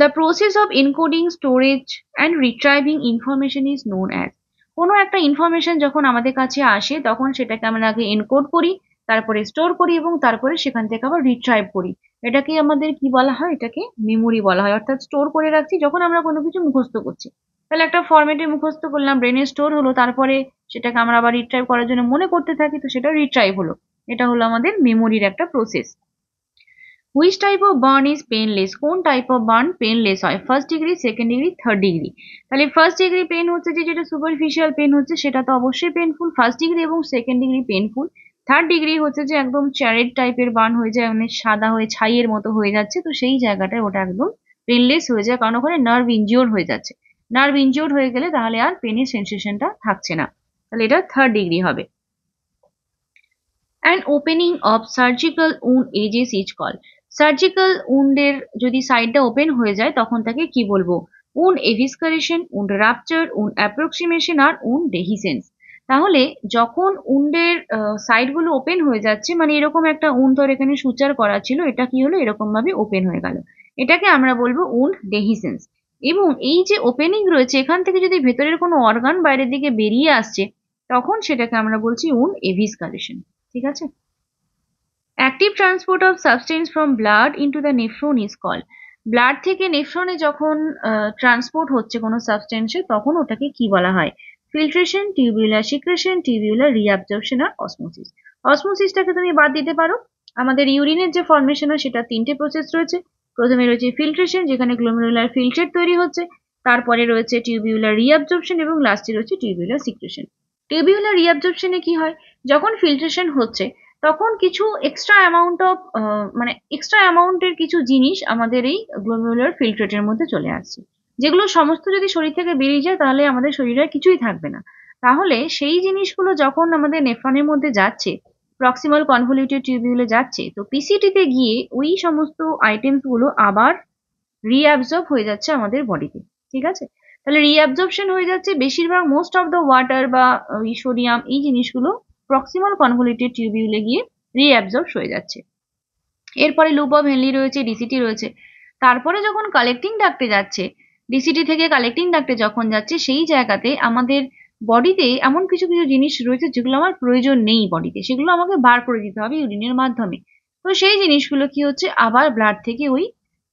the process of encoding, storage and retrieving information is known as. কোনো একটা ইনফরমেশন যখন আমাদের কাছে আসে তখন সেটাকে আমরা আগে এনকোড করি, তারপরে স্টোর করি এবং তারপরে সেখান থেকে আবার রিট্রাইভ করি। এটাকে আমাদের কি বলা হয়? এটাকে মেমোরি বলা হয়। অর্থাৎ স্টোর করে রাখছি যখন আমরা কোনো কিছু মুখস্থ করছি। তাহলে একটা ফরম্যাটে মুখস্থ করলাম, ব্রেনে স্টোর হলো, তারপরে সেটাকে আমরা আবার রিট্রাইভ করার জন্য মনে করতে থাকি, তো সেটা রিট্রাইভ হলো। এটা হলো আমাদের মেমোরির একটা process. Which type of burn is painless? কোন টাইপ অফ বার্ন পেনলেস হয়? First degree, second degree, third degree. তাহলে ফার্স্ট ডিগ্রি পেন হচ্ছে যেটা সুপারফিশিয়াল পেন হচ্ছে, সেটা তো অবশ্যই পেনফুল, ফার্স্ট ডিগ্রি এবং second degree painful. Third degree হচ্ছে যে একদম চ্যারেড টাইপের বার্ন হয়ে যায়, মানে সাদা হয়ে ছাইয়ের মতো হয়ে যাচ্ছে, তো সেই জায়গাটায় ওটা একদম পেনলেস হয়ে যায়, কারণ ওখানে নার্ভ ইনজিওর হয়ে যাচ্ছে। নার্ভ ইনজিওর হয়ে গেলে তাহলে আর পেনের সেন্সেশনটা থাকছে না। তাহলে এটা থার্ড ডিগ্রি হবে। An opening of surgical wound edges is call. Surgical উন্ডের যদি সাইডটা ওপেন হয়ে যায় তখন তাকে কি বলবো? Wound evisceration, wound rupture, wound approximation আর উন্ড ডেহিসেন্স। তাহলে যখন উন্ডের সাইডগুলো ওপেন হয়ে যাচ্ছে, মানে এরকম একটা উন্ড ধর এখানে সুচার করা ছিল, এটা কি হলো? এরকম ভাবে ওপেন হয়ে গেল, এটাকে আমরা বলবো উন্ড ডেহিসেন্স। এবং এই যে ওপেনিং রয়েছে, এখান থেকে যদি ভেতরের কোনো অর্গান বাইরের দিকে বেরিয়ে আসছে, তখন সেটাকে আমরা বলছি উন্ড এভিসকারেশন। ঠিক আছে? Active transport of substance from blood into the nephron is called. Blood থেকে নেফ্রনে যখন ট্রান্সপোর্ট হচ্ছে কোনো সাবস্টেন্সে, তখন ওটাকে কি বলা হয়? Filtration, tubular secretion, tubular reabsorption আর অসমোসিস। অসমোসিসটাকে তুমি বাদ দিতে পারো। আমাদের ইউরিনের যে ফর্মেশন হয় সেটা তিনটে প্রসেস রয়েছে। প্রথমে রয়েছে ফিল্ট্রেশন, যেখানে গ্লোমেরুলার ফিল্ট্রেট তৈরি হচ্ছে, তারপরে রয়েছে টিউবিউলার রিঅ্যাবজর্পশন এবং লাস্টে রয়েছে টিউবিউলার সিক্রেশন। টিউবিউলার রিঅ্যাবজর্পশনে কি হয়? যখন ফিল্ট্রেশন হচ্ছে তখন কিছু এক্সট্রা অ্যামাউন্ট অফ মানে এক্সট্রা অ্যামাউন্টের কিছু জিনিস আমাদের এই গ্লোমেরুলার ফিল্ট্রেটের মধ্যে চলে আসছে, যেগুলো সমস্ত যদি শরীর থেকে বেরিয়ে যায় তাহলে আমাদের শরীরে কিছুই থাকবে না। তাহলে সেই জিনিসগুলো যখন আমাদের নেফ্রনের মধ্যে যাচ্ছে, প্রক্সিমাল কনভলিউটেড টিউবিউলে যাচ্ছে, তো পিসিটিতে গিয়ে ওই সমস্ত আইটেমস গুলো আবার রিঅ্যাবজর্ব হয়ে যাচ্ছে আমাদের বডিতে। ঠিক আছে? তাহলে রিঅ্যাবজর্পশন হয়ে যাচ্ছে, বেশিরভাগ মোস্ট অফ দ্য ওয়াটার বা সোডিয়াম এই জিনিসগুলো প্রক্সিমাল কনভলিউটেড টিউবিউলে গিয়ে রিঅ্যাবজর্ব হয়ে যাচ্ছে। এরপরে লুপ অফ হেনলি রয়েছে, ডিসিটি রয়েছে। তারপরে যখন কালেক্টিং ডাক্টে যাচ্ছে, ডিসিটি থেকে কালেক্টিং ডাক্টে যখন যাচ্ছে, সেই জায়গাতে আমাদের বডিতে এমন কিছু কিছু জিনিস রয়েছে যেগুলো আমার প্রয়োজন নেই বডিতে, সেগুলো আমাকে বার করে দিতে হবে ইউরিনের মাধ্যমে। তো সেই জিনিসগুলো কি হচ্ছে? আবার ব্লাড থেকে ওই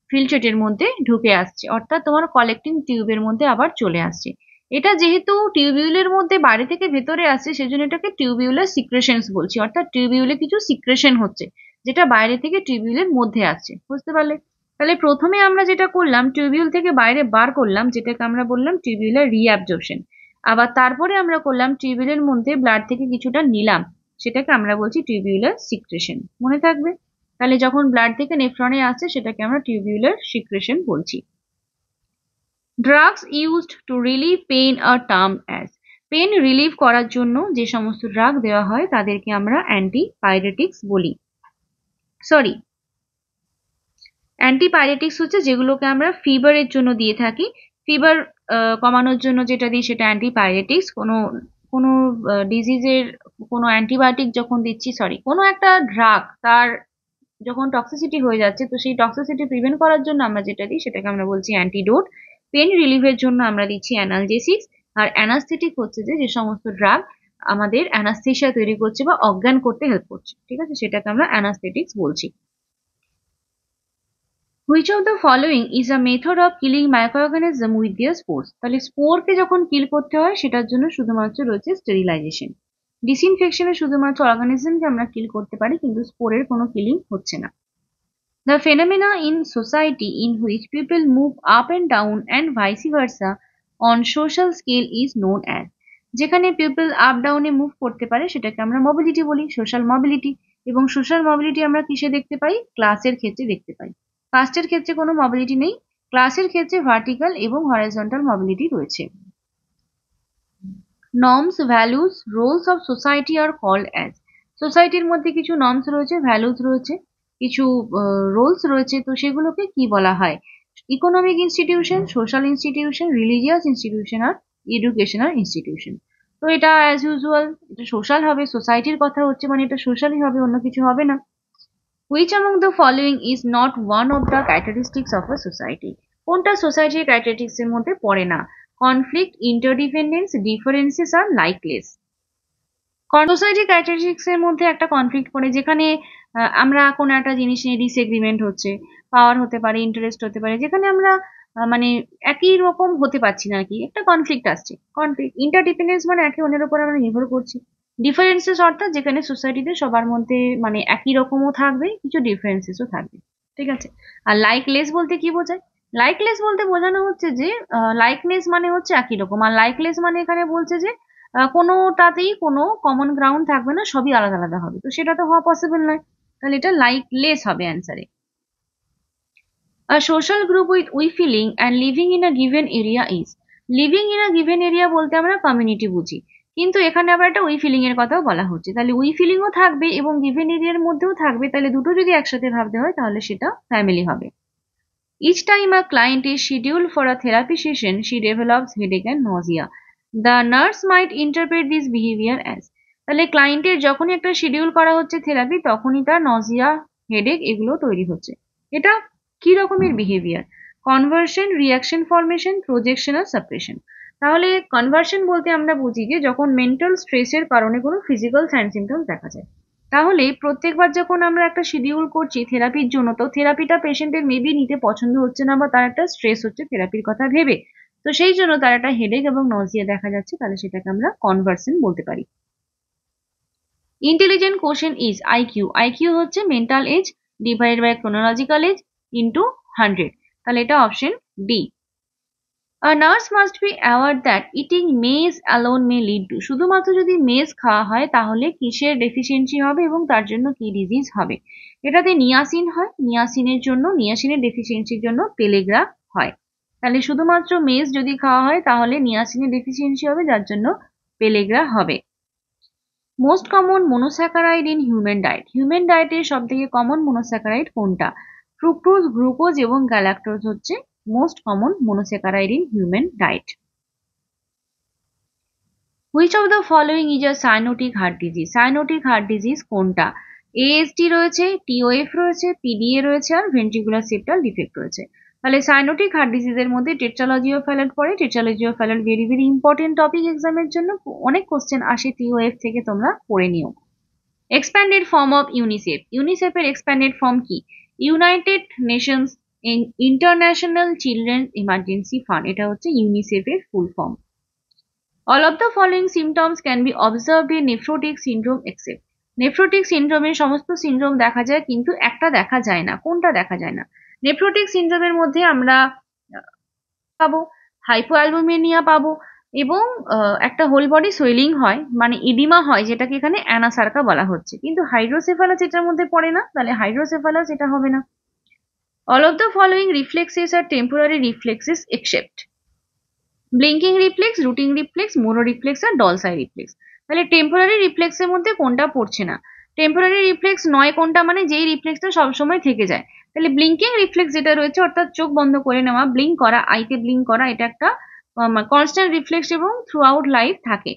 ফিল্ট্রেটের মধ্যে ঢুকে আসছে, অর্থাৎ তোমার কালেক্টিং টিউবের মধ্যে আবার চলে আসছে। এটা যেহেতু টিউবিউলের মধ্যে বাইরে থেকে ভেতরে আসছে, সেজন্য এটাকে টিউবিউলার সিক্রেশনস বলছি, অর্থাৎ টিউবিউলে কিছু সিক্রেশন হচ্ছে যেটা বাইরে থেকে টিউবিউলের মধ্যে আসছে। বুঝতে পারলে? তাহলে প্রথমে আমরা যেটা করলাম, টিউবিউল থেকে বাইরে বার করলাম, যেটাকে আমরা বললাম টিউবিউলার রিঅ্যাবজর্পশন। আবার তারপরে আমরা করলাম টিউবিউলের মধ্যে ব্লাড থেকে কিছুটা নিলাম, সেটাকে আমরা বলছি টিউবিউলার সিক্রেশন, মনে থাকবে। তাহলে যখন ব্লাড থেকে নেফ্রনে আসছে সেটাকে আমরা টিউবিউলার সিক্রেশন বলছি। Drugs used to relieve pain are termed as, pain relieve করার জন্য যে সমস্ত ড্রাগ দেওয়া হয় তাদেরকে আমরা অ্যান্টিপাইরেটিক্স বলি। সরি, অ্যান্টিপাইরেটিক্স হচ্ছে যেগুলোকে আমরা ফিভারের জন্য দিয়ে থাকি। ফিভার কমানোর জন্য যেটা দিই সেটা অ্যান্টিপাইরেটিক্স। কোনো কোনো ডিজিজের কোনো অ্যান্টিবায়োটিক যখন দিচ্ছি, সরি, কোনো একটা ড্রাগ তার যখন টক্সিসিটি হয়ে যাচ্ছে, তো সেই টক্সিসিটি প্রিভেন্ট করার জন্য আমরা যেটা দিই সেটাকে আমরা বলছি অ্যান্টিডোট। পেন রিলিফের জন্য আমরা দিচ্ছি অ্যানালজেসিক্স। আর অ্যানাস্থেটিক হচ্ছে যে সমস্ত ড্রাগ আমাদের অ্যানাস্থেশিয়া তৈরি করছে বা অজ্ঞান করতে হেল্প করছে, ঠিক আছে, সেটাকে আমরা অ্যানাস্থেটিক্স বলছি। Which of the following is a method of killing microorganism with দিয়ার স্পোর্স, তাহলে স্পোরকে যখন কিল করতে হয় সেটার জন্য শুধুমাত্র রয়েছে স্টেরিলাইজেশন। ডিসইনফেকশনে শুধুমাত্র অর্গানিজমকে আমরা কিল করতে পারি, কিন্তু স্পোরের কোনো কিলিং হচ্ছে না। The phenomena in society in which people move up and down and vice versa on social scale is known as, যেখানে পিপল আপ ডাউনে মুভ করতে পারে সেটাকে আমরা মোবিলিটি বলি, সোশ্যাল মোবিলিটি। এবং সোশ্যাল মোবিলিটি আমরা কিসে দেখতে পাই? ক্লাসের ক্ষেত্রে দেখতে পাই। কাস্টের ক্ষেত্রে কোনো মোবিলিটি নেই, ক্লাসের ক্ষেত্রে ভার্টিক্যাল এবং হরাইজন্টাল মোবিলিটি রয়েছে। Norms, values, roles of society are called as, সোসাইটির মধ্যে কিছু নর্মস রয়েছে, ভ্যালুস রয়েছে, কিছু রোলস রয়েছে, তো সেগুলোকে কি বলা হয়? Economic institution, social institution, religious institution আর এডুকেশনাল ইনস্টিটিউশন। তো এটা অ্যাজ ইউজুয়াল এটা সোশ্যাল হবে, সোসাইটির কথা হচ্ছে মানে এটা সোশ্যালই হবে, অন্য কিছু হবে না। Which among the following is not one of the characteristics of a society, কোনটা সোসাইটির ক্যারেক্টারিস্টিক্স এর মধ্যে পড়ে না? কনফ্লিক্ট, ইন্টারডিপেন্ডেন্স, ডিফারেন্সেস আর লাইকলেস। সোসাইটি ক্যারেক্টারিস্টিক্স এর মধ্যে একটা কনফ্লিক্ট পড়ে, যেখানে আমরা কোনো একটা জিনিস নিয়ে ডিসএগ্রিমেন্ট হচ্ছে, পাওয়ার হতে পারে, ইন্টারেস্ট হতে পারে, যেখানে আমরা মানে একই রকম হতে পারছি না, কি একটা কনফ্লিক্ট আসছে। কনফ্লিক্ট, ইন্টারডিপেন্ডেন্স মানে একে অন্যের উপর আমরা নির্ভর করছি। ডিফারেন্সেস অর্থাৎ যেখানে সোসাইটিতে সবার মধ্যে মানে একই রকমও থাকবে, কিছু ডিফারেন্সেসও থাকবে, ঠিক আছে। আর লাইকলেস বলতে কি বোঝায়? লাইকলেস বলতে বোঝানো হচ্ছে যে লাইকনেস মানে হচ্ছে একই রকম, আর লাইকলেস মানে এখানে বলছে যে কোনোটাতেই কোনো কমন গ্রাউন্ড থাকবে না, সবই আলাদা আলাদা হবে, তো সেটা তো হওয়া পসিবল নয়, তাহলে এটা লাইকলেস হবে অ্যান্সারে। A social group with we feeling and living in a given area is, living in a given area বলতে আমরা কমিউনিটি বুঝি, কিন্তু এখানে আবার একটা উই ফিলিং এর কথাও বলা হচ্ছে, তাহলে উই ফিলিংও থাকবে এবং গিভেন এরিয়ার মধ্যেও থাকবে, তাহলে দুটো যদি একসাথে ভাবতে হয় তাহলে সেটা ফ্যামিলি হবে। Each time a client is scheduled for a therapy session, she develops headache and nausea. The nurse might interpret this behavior as, তাহলে ক্লায়েন্টের যখনই একটা শিডিউল করা হচ্ছে থেরাপি তখনই তার নজিয়া, হেডেক এগুলো তৈরি হচ্ছে। এটা কি রকমের behaviour? Conversion, reaction formation, projection আর সাপ্রেশন। তাহলে কনভার্সন বলতে আমরা বুঝি যে যখন মেন্টাল স্ট্রেসের কারণে কোনো ফিজিক্যাল সাইন সিমটমস দেখা যায়। তাহলে প্রত্যেকবার যখন আমরা একটা শিডিউল করছি থেরাপির জন্য, তো থেরাপিটা পেশেন্টের মেবি নিতে পছন্দ হচ্ছে না বা তার একটা স্ট্রেস হচ্ছে থেরাপির কথা ভেবে, তো সেই জন্য তার একটা হেডেক এবং নজিয়া দেখা যাচ্ছে, তাহলে সেটাকে আমরা কনভার্সন বলতে পারি। Intelligent quotient is IQ, IQ হচ্ছে mental age divided by chronological age into 100, তাহলে এটা option D. A nurse must be aware that eating maize alone may lead to, শুধুমাত্র যদি মেজ খাওয়া হয় তাহলে কিসের ডেফিসিয়েন্সি হবে এবং তার জন্য কি ডিজিজ হবে? এটাতে নিয়াসিন হয়, নিয়াসিনের জন্য, নিয়াসিনের ডেফিসিয়েন্সির জন্য পেলেগ্রা হয়, তাহলে শুধুমাত্র মেজ যদি খাওয়া হয় তাহলে নিয়াসিনের ডেফিসিয়েন্সি হবে, যার জন্য পেলেগ্রা হবে। Most common monosaccharide in human diet, human ডায়েটের সব থেকে কমন মনোস্যাকারাইড কোনটা? ফ্রুক্টোজ, গ্লুকোজ এবং গ্যালাক্টোজ হচ্ছে most common monosaccharide in human diet. Which of the following is a cyanotic heart disease, cyanotic heart disease কোনটা? ASD রয়েছে, TOF রয়েছে, PDA রয়েছে আর ভেন্ট্রিকুলার সেপ্টাল ডিফেক্ট রয়েছে। তাহলে সাইনোটিক হার্ট ডিজিজের মধ্যে টেট্রালজি অফ ফ্যালাট পড়ে, tetralogy of Fallot very very important topic এক্সামের জন্য, অনেক কোশ্চেন আসে টিওএফ থেকে, তোমরা পড়ে নিও। এক্সপ্যান্ডেড ফর্ম অফ ইউনিসেফ, ইউনিসেফের এক্সপ্যান্ডেড ফর্ম কি? United Nations International Children Emergency Fund, এটা হচ্ছে ইউনিসেফের full form. All of the following symptoms can be observed in nephrotic syndrome except, nephrotic সিন্ড্রোমের সমস্ত সিন্ড্রোম দেখা যায় কিন্তু একটা দেখা যায় না, কোনটা দেখা যায় না? নেফ্রোটিক সিন্ড্রোমের মধ্যে আমরা পাবো হাইপোঅ্যালবুমিনিয়া পাবো এবং একটা হোল বডি সোয়েলিং হয়, মানে ইডিমা হয়, যেটাকে এখানে অ্যানাসার্কা বলা হচ্ছে। কিন্তু হাইড্রোসেফালাস এটার মধ্যে পড়ে না, তাহলে হাইড্রোসেফালাস এটা হবে না। All of the following reflexes are temporary reflexes except blinking reflex, rooting reflex, Moro reflex আর ডলসাই রিফ্লেক্স। তাহলে টেম্পোরারি রিফ্লেক্সের মধ্যে কোনটা পড়ছে না? টেম্পোরারি রিফ্লেক্স নয় কোনটা, মানে যেই রিফ্লেক্সটা সবসময় থেকে যায়। তাহলে ব্লিঙ্কিং রিফ্লেক্স যেটা রয়েছে, অর্থাৎ চোখ বন্ধ করে নেওয়া, ব্লিঙ্ক করা, আইতে ব্লিঙ্ক করা, এটা একটা কনস্ট্যান্ট রিফ্লেক্স এবং থ্রু আউট লাইফ থাকে।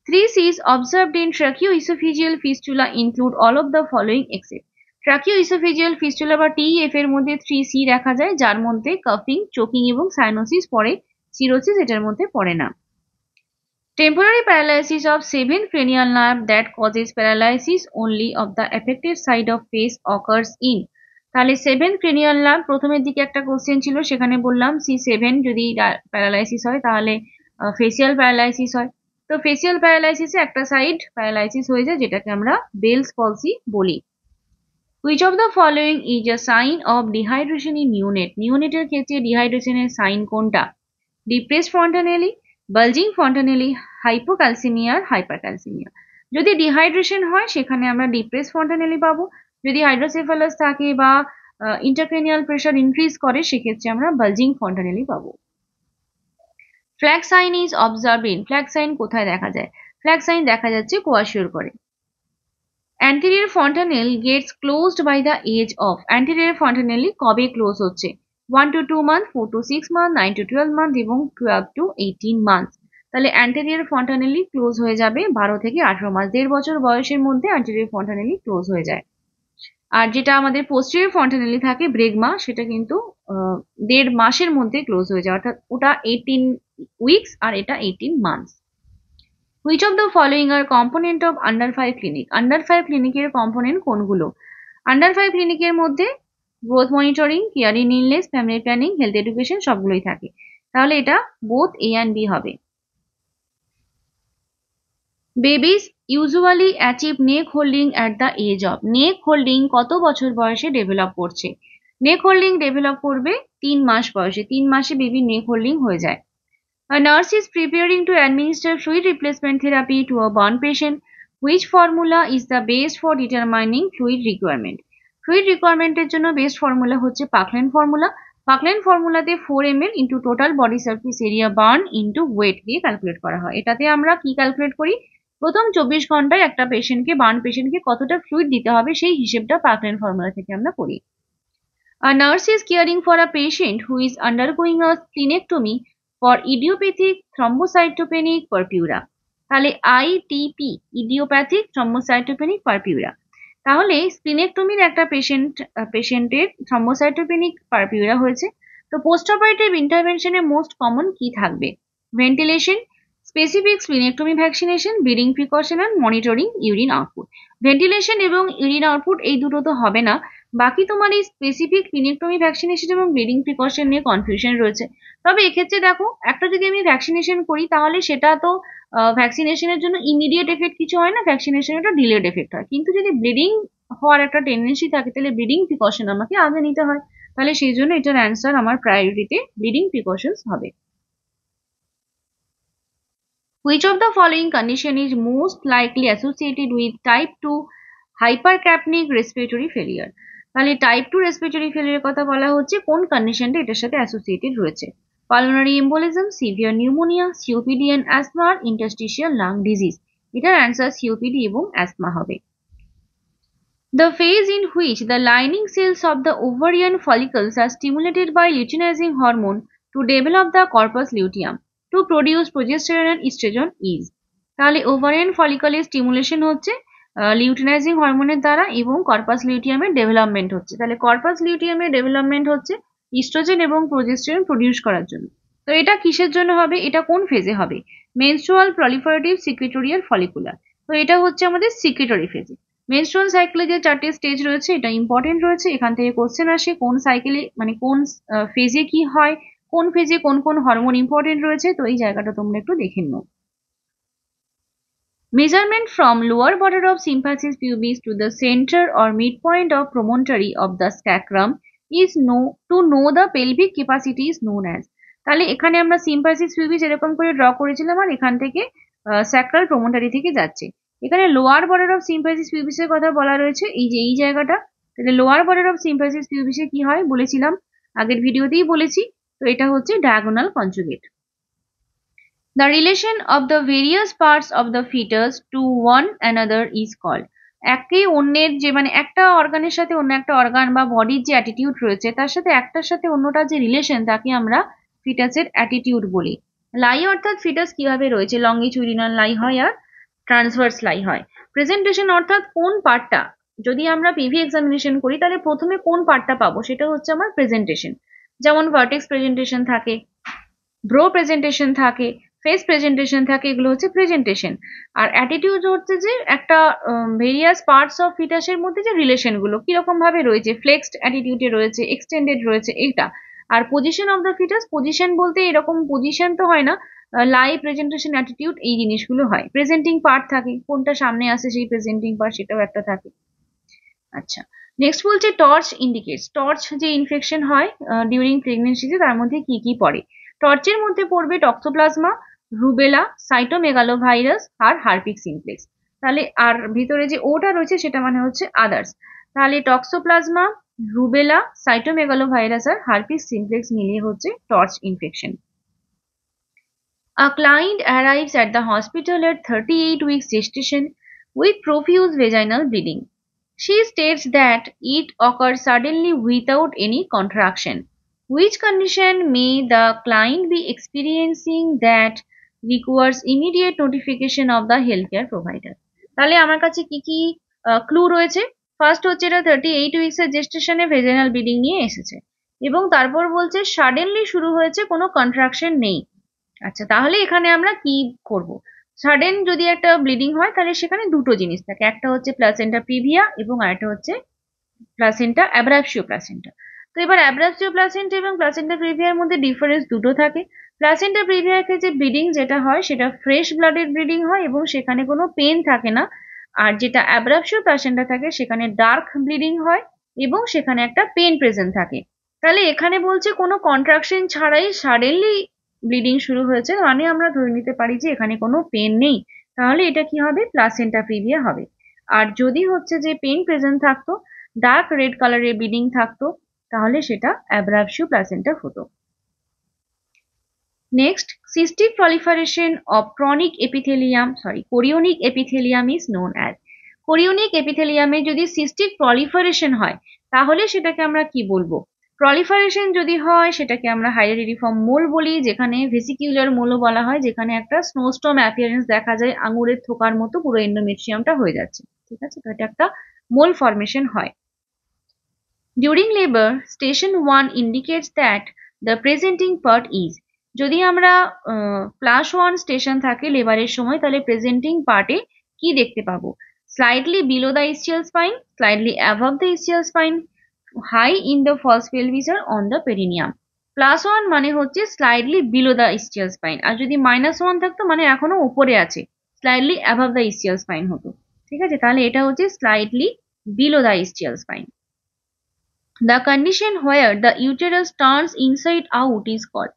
3 Cs observed in tracheoesophageal fistula include all of the following except tracheoesophageal fistula বা TEF এর মধ্যে 3C দেখা যায়, যার মধ্যে কাফিং, চোকিং এবং সাইনোসিস পড়ে। সিরোসিস এটার মধ্যে পড়ে না। Temporary paralysis of 7th cranial nerve that causes paralysis only of the affected side of face occurs in। তাহলে 7th cranial nerve, প্রথমের দিকে একটা কোশ্চেন ছিল, সেখানে বললাম C7 যদি প্যারালাইসিস হয় তাহলে ফেসিয়াল প্যারালাইসিস হয়। তো ফেসিয়াল প্যারালাইসিসে একটা সাইড প্যারালাইসিস হয়ে যায়, যেটাকে আমরা বেলস পলসি বলি। Which of the following is a sign of dehydration in neonate? নিওনেটের ক্ষেত্রে ডিহাইড্রেশনের সাইন কোনটা? Depressed fontanelle, bulging fontanelle, hypocalcaemia আর হাইপারক্যালসিমিয়া। যদি ডিহাইড্রেশন হয় সেখানে আমরা ডিপ্রেসড ফন্টানেলি পাবো। যদি হাইড্রোসেফালাস থাকে বা ইন্টারক্রেনিয়াল প্রেশার ইনক্রিজ করে, সেক্ষেত্রে আমরা বালজিং ফন্টানেলি পাবো। Flag sign is observed in. Flag sign কোথায় দেখা যায়? ফ্ল্যাগ সাইন দেখা যাচ্ছে কোয়াশিওর করে। Anterior fontanelle gets closed by the age of. Anterior fontanelle কবে ক্লোজ হচ্ছে? 1 to 2 month, 4 to 6 month, 9 to 12 month এবং 12 to 18 months। তাহলে অ্যান্টেরিয়র ফন্টানেলি ক্লোজ হয়ে যাবে 12 থেকে 18 মাস, 1.5 বছর বয়সের মধ্যে অ্যান্টেরিয়র ফন্টানেলি ক্লোজ হয়ে যায়। আর যেটা আমাদের পোস্টেরিয়র ফন্টানেলি থাকে ব্রেগমা, সেটা কিন্তু 1.5 মাসের মধ্যে ক্লোজ হয়ে যায়, অর্থাৎ ওটা 18 উইকস আর এটা 18 months. Which of the following are component of under 5 clinic? Under 5 ক্লিনিকের কম্পোনেন্ট কোনগুলো? Under 5 ক্লিনিকের মধ্যে growth monitoring, care in illness, family planning, health education সবগুলোই থাকে। তাহলে এটা বোথ A and B হবে। Babies usually achieve neck holding at the age of. Neck holding কত বছর বয়সে ডেভেলপ করছে? নেক হোল্ডিং ডেভেলপ করবে 3 মাস বয়সে। 3 মাসে বেবি নেক হোল্ডিং হয়ে যায়। A nurse is preparing to administer fluid replacement therapy to a burn patient. Which formula is the best for determining fluid requirement? Fluid requirement এর জন্য বেস্ট ফর্মুলা হচ্ছে পাকলেন formula. পাকলেন ফর্মুলাতে 4 ml into total body surface area burn into weight দিয়ে calculate করা হয়। এটাতে আমরা কি calculate করি? প্রথম 24 ঘন্টায় একটা বার্ন পেশেন্টকে কতটা ফ্লুইড দিতে হবে সেই হিসেবটা পাকলেন ফর্মুলা থেকে আমরা করি। A nurse is caring for a patient who is undergoing a splenectomy for idiopathic thrombocytopenic purpura। তাহলে ITP, ইডিওপ্যাথিক থ্রম্বোসাইটোপেনিক পারপিউরা। তাহলে স্প্লিনেক্টমির একটা পেশেন্টের থ্রম্বোসাইটোপেনিক পারপিউরা হয়েছে। তো পোস্ট অপারেটিভ ইন্টারভেনশনে মোস্ট কমন কি থাকবে? Ventilation, specific splenectomy vaccination, bleeding precaution and monitoring urine output. Ventilation এবং urine output এই দুটো তো হবে না। বাকি তোমার এই স্পেসিফিক স্প্লিনেক্টমি ভ্যাকসিনেশন এবং ব্লিডিং প্রিকশন নিয়ে কনফিউশন রয়েছে। তবে এক্ষেত্রে দেখো, একটা যদি আমি ভ্যাকসিনেশন করি তাহলে সেটা তো ভ্যাকসিনেশনের জন্য ইমিডিয়েট এফেক্ট কিছু হয় না, ভ্যাকসিনেশনের একটা ডিলেড এফেক্ট হয়। কিন্তু যদি ব্লিডিং হওয়ার একটা টেন্ডেন্সি থাকে তাহলে ব্লিডিং প্রিকশন আমাকে আগে নিতে হয়। তাহলে সেই জন্য এটার অ্যান্সার আমার প্রায়োরিটিতে ব্লিডিং প্রিকশনস হবে। Which of the following condition is most likely associated with type 2 hypercapnic respiratory failure? তাহলে টাইপ 2 রেসপিরেটরি ফেলিয়ার কথা বলা হচ্ছে, কোন কন্ডিশনটা এটার সাথে অ্যাসোসিয়েটেড রয়েছে? Pulmonary embolism, severe pneumonia, COPD and asthma আর ইন্টারস্টিশিয়াল লাং ডিজিজ। এটার অ্যান্সার সিওপিডি এবং অ্যাসমা হবে। The phase in which the lining cells of the ovarian follicles are stimulated by luteinizing hormone to develop the corpus luteum to produce progesterone and estrogen is। তাহলে ovarian ফলিকলের stimulation হচ্ছে luteinising হরমোনের দ্বারা এবং corpus লিউটিয়ামের development হচ্ছে। তাহলে corpus লিউটিয়ামের development হচ্ছে oestrogen এবং progesterone produce করার জন্য। তো এটা কিসের জন্য হবে? এটা কোন ফেজে হবে? Menstrual proliferative secretorial follicular. তো এটা হচ্ছে আমাদের সিক্রিটরি ফেজে। মেনস্ট্রুয়াল সাইকেলে যে 4টে স্টেজ রয়েছে এটা ইম্পর্টেন্ট রয়েছে। এখান থেকে কোশ্চেন আসে কোন সাইকেলে, মানে কোন ফেজে কি হয়, কোন ফেজে কোন কোন হরমোন ইম্পর্টেন্ট রয়েছে। তো এই জায়গাটা তোমরা একটু দেখে নাও। Measurement from lower border of symphysis pubis to the center or midpoint of promontory of the scapula is to know the pelvic capacity is known as। তাহলে এখানে আমরা সিম্পাথিস পিউবিস এরকম করে ড্র করেছিলাম, আর এখান থেকে স্যাক্রাল প্রমোটারি থেকে যাচ্ছে। এখানে লোয়ার বর্ডার অফ সিম্পাথিস পিউবিসের কথা বলা রয়েছে, এই যে এই জায়গাটা। তাহলে লোয়ার বর্ডার অফ সিম্পাথিস পিউবিসে কি হয় বলেছিলাম, আগের ভিডিওতেই বলেছি। তো এটা হচ্ছে diagonal conjugate. The relation of the various parts of the fetus to one another is called. একে অন্যের যে মানে একটা অর্গানের সাথে অন্য একটা অর্গান বা বডির যে অ্যাটিটিউড রয়েছে তার সাথে একটার সাথে অন্যটার যে রিলেশন তাকে আমরা ফিটাসের অ্যাটিটিউড বলি। লাই অর্থাৎ ফিটাস কিভাবে রয়েছে, লংগিচুডিনাল লাই হয় আর ট্রান্সভার্স লাই হয়। প্রেজেন্টেশন অর্থাৎ কোন পার্টটা, যদি আমরা পিভি এক্সামিনেশন করি তাহলে প্রথমে কোন পার্টটা পাবো সেটা হচ্ছে আমার প্রেজেন্টেশন। যেমন ভার্টেক্স প্রেজেন্টেশন থাকে, ব্রো প্রেজেন্টেশন থাকে, ফেস প্রেজেন্টেশন থাকে, এগুলো হচ্ছে প্রেজেন্টেশন। আর অ্যাটিটিউড হচ্ছে যে একটা ভেরিয়াস পার্টস অফ ফিটাসের মধ্যে যে রিলেশনগুলো কিরকম ভাবে রয়েছে, ফ্লেক্সড অ্যাটিটিউডে রয়েছে, এক্সটেন্ডেড রয়েছে, এটা। আর position of the foetus, position বলতে এরকম পজিশন তো হয় না, লাই, প্রেজেন্টেশন, অ্যাটিটিউড, এই জিনিসগুলো হয়। প্রেজেন্টিং পার্ট থাকে, কোনটা সামনে আসে সেই প্রেজেন্টিং পার্ট, সেটাও একটা থাকে। আচ্ছা, নেক্সট বলছে টর্চ ইন্ডিকেটস। টর্চ যে ইনফেকশন হয় ডিউরিং প্রেগনেন্সিতে তার মধ্যে কি কি পড়ে। টর্চের মধ্যে পড়বে টক্সোপ্লাজমা, রুবেলা, সাইটোমেগালোভাইরাস আর হারপিক সিমপ্লেক্স। তাহলে আর ভিতরে যে ওটা রয়েছে সেটা মানে হচ্ছে আদার্স। তাহলে টক্সোপ্লাজমা, রুবেলা, সাইটোমেগালোভাইরাস আর হারপিক সিমপ্লেক্স মিলিয়ে হচ্ছে torch infection. A client arrives at the hospital at 38 weeks gestation with profuse vaginal bleeding. She states that it occurs suddenly without any contraction. Which condition may the client be experiencing that requires immediate notification of the healthcare provider? তাহলে আমার কাছে কি কি clue রয়েছে। First হচ্ছে এটা 38 weeks এর জেস্টেশনে vaginal bleeding নিয়ে এসেছে, এবং তারপর বলছে সাডেনলি শুরু হয়েছে, কোনো কন্ট্রাকশন নেই। আচ্ছা, তাহলে এখানে আমরা কি করব। সাডেন যদি একটা ব্লিডিং হয় তাহলে সেখানে দুটো জিনিস থাকে, একটা হচ্ছে প্লাসেন্টা প্রিভিয়া এবং আরেকটা হচ্ছে প্লাসেন্টা অ্যাব্রাপসিও প্লাসেন্টা। তো এবার অ্যাব্রাপসিও প্লাসেন্টা এবং প্লাসেন্টা প্রিভিয়ার মধ্যে ডিফারেন্স দুটো থাকে। প্লাসেন্টা প্রিভিয়াতে যে ব্লিডিং যেটা হয় সেটা ফ্রেশ ব্লাডের ব্লিডিং হয় এবং সেখানে কোনো পেন থাকে না। আর যেটা অ্যাব্রাপসিও প্লাসেন্টা থাকে সেখানে ডার্ক ব্লিডিং হয় এবং সেখানে একটা পেন প্রেজেন্ট থাকে। তাহলে এখানে বলছে কোনো কন্ট্রাকশন ছাড়াই সাডেনলি ব্লিডিং শুরু হয়েছে, মানে আমরা ধরে নিতে পারি যে এখানে কোনো পেন নেই। তাহলে এটা কি হবে, প্লাসেন্টা প্রিভিয়া হবে। আর যদি হচ্ছে যে পেন প্রেজেন্ট থাকতো, ডার্ক রেড কালারের ব্লিডিং থাকতো, তাহলে সেটা অ্যাব্রাপসিও প্লাসেন্টা হতো। Next, cystic proliferation of chronic epithelium, chorionic epithelium is known as. chorionic epithelium এ যদি সিস্টিক প্রলিফারেশন হয় তাহলে সেটাকে আমরা কি বলবো। প্রলিফারেশন যদি হয় সেটাকে আমরা হাইড্রোডিফর্ম মোল বলি, যেখানে ভেসিকিউলার মোলও বলা হয়, যেখানে একটা স্নোস্টর্ম অ্যাপিয়ারেন্স দেখা যায়, আঙুরের থোকার মতো পুরো এন্ডোমেট্রিয়ামটা হয়ে যাচ্ছে। ঠিক আছে, তো এটা একটা মোল ফর্মেশন হয়। During labour station 1 indicates that the presenting part is. যদি আমরা +1 স্টেশন থাকে লেবারের সময় তাহলে প্রেজেন্টিং পার্টে কি দেখতে পাবো, slightly below the ischial spine, slightly above the ischial spine, high in the first pelvis আর অন দ্য পেরিনিয়াম। +1 মানে হচ্ছে slightly below the ischial spine, আর যদি -1 থাকতো মানে এখনো উপরে আছে, slightly above the ischial spine হতো। ঠিক আছে, তাহলে এটা হচ্ছে slightly below the ischial spine. The condition where the uterus turns inside out is called.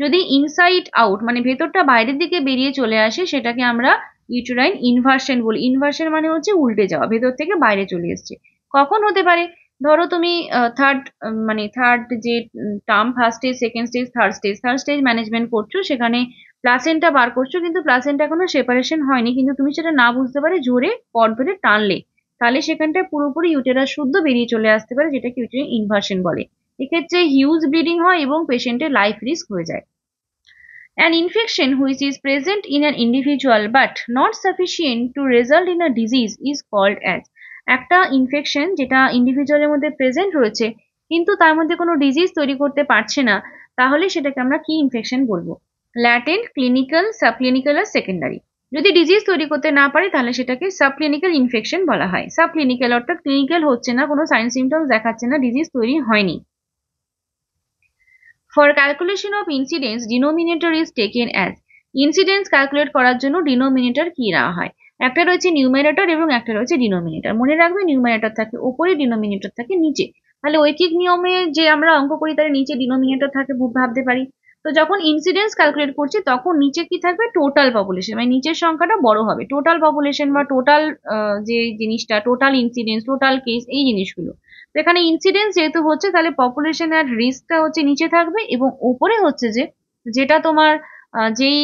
যদি ইনসাইড আউট মানে ভেতরটা বাইরের দিকে বেরিয়ে চলে আসে সেটাকে আমরা ইউটেরাইন ইনভার্সন বলি। ইনভার্সন মানে হচ্ছে উল্টে যাওয়া, ভেতর থেকে বাইরে চলে এসছে। কখন হতে পারে, ধরো তুমি থার্ড যে term, first stage, second stage, third stage management করছো, সেখানে প্লাসেন্টা বার করছো কিন্তু প্লাসেন্টা এখনো সেপারেশন হয়নি, কিন্তু তুমি সেটা না বুঝতে পারে জোরে পট ধরে টানলে, তাহলে সেখানটায় পুরোপুরি ইউটেরাস শুদ্ধ বেরিয়ে চলে আসতে পারে, যেটাকে ইউটেরাইন ইনভার্সন বলে। এক্ষেত্রে হিউজ ব্লিডিং হয় এবং পেশেন্টের লাইফ রিস্ক হয়ে যায়। An infection which is present in an individual but not sufficient to result in a disease is called as. একটা ইনফেকশন যেটা ইন্ডিভিজুয়ালের মধ্যে প্রেজেন্ট রয়েছে কিন্তু তার মধ্যে কোনো ডিজিজ তৈরি করতে পারছে না, তাহলে সেটাকে আমরা কি ইনফেকশন বলবো, ল্যাটেন্ট, ক্লিনিক্যাল, সাবক্লিনিক্যাল আর সেকেন্ডারি। যদি ডিজিজ তৈরি করতে না পারে তাহলে সেটাকে সাবক্লিনিক্যাল ইনফেকশন বলা হয়। সাবক্লিনিক্যাল অর্থাৎ ক্লিনিক্যাল হচ্ছে না, কোনো সাইন সিমটমস দেখাচ্ছে না, ডিজিজ তৈরি হয়নি। For calculation of incidence, denominator is taken as. Incidence calculate করার জন্য ডিনোমিনেটর কি নেওয়া হয়, একটা রয়েছে নিউমারেটর এবং একটা রয়েছে ডিনোমিনেটর। মনে রাখবে নিউমারেটর থাকে উপরে, ডিনোমিনেটর থাকে নিচে। তাহলে ঐকিক নিয়মে যে আমরা অঙ্ক করি তার নিচে ডিনোমিনেটর থাকে ভাবতে পারি। তো যখন ইনসিডেন্স ক্যালকুলেট করছি তখন নিচে কি থাকবে, টোটাল পপুলেশন, মানে নিচের সংখ্যাটা বড় হবে, টোটাল পপুলেশন বা টোটাল যে জিনিসটা, টোটাল ইনসিডেন্স, টোটাল কেস, এই জিনিসগুলো। তো এখানে ইনসিডেন্স যেহেতু হচ্ছে, তাহলে পপুলেশন আর রিস্কটা হচ্ছে নিচে থাকবে, এবং ওপরে হচ্ছে যে যেটা তোমার যেই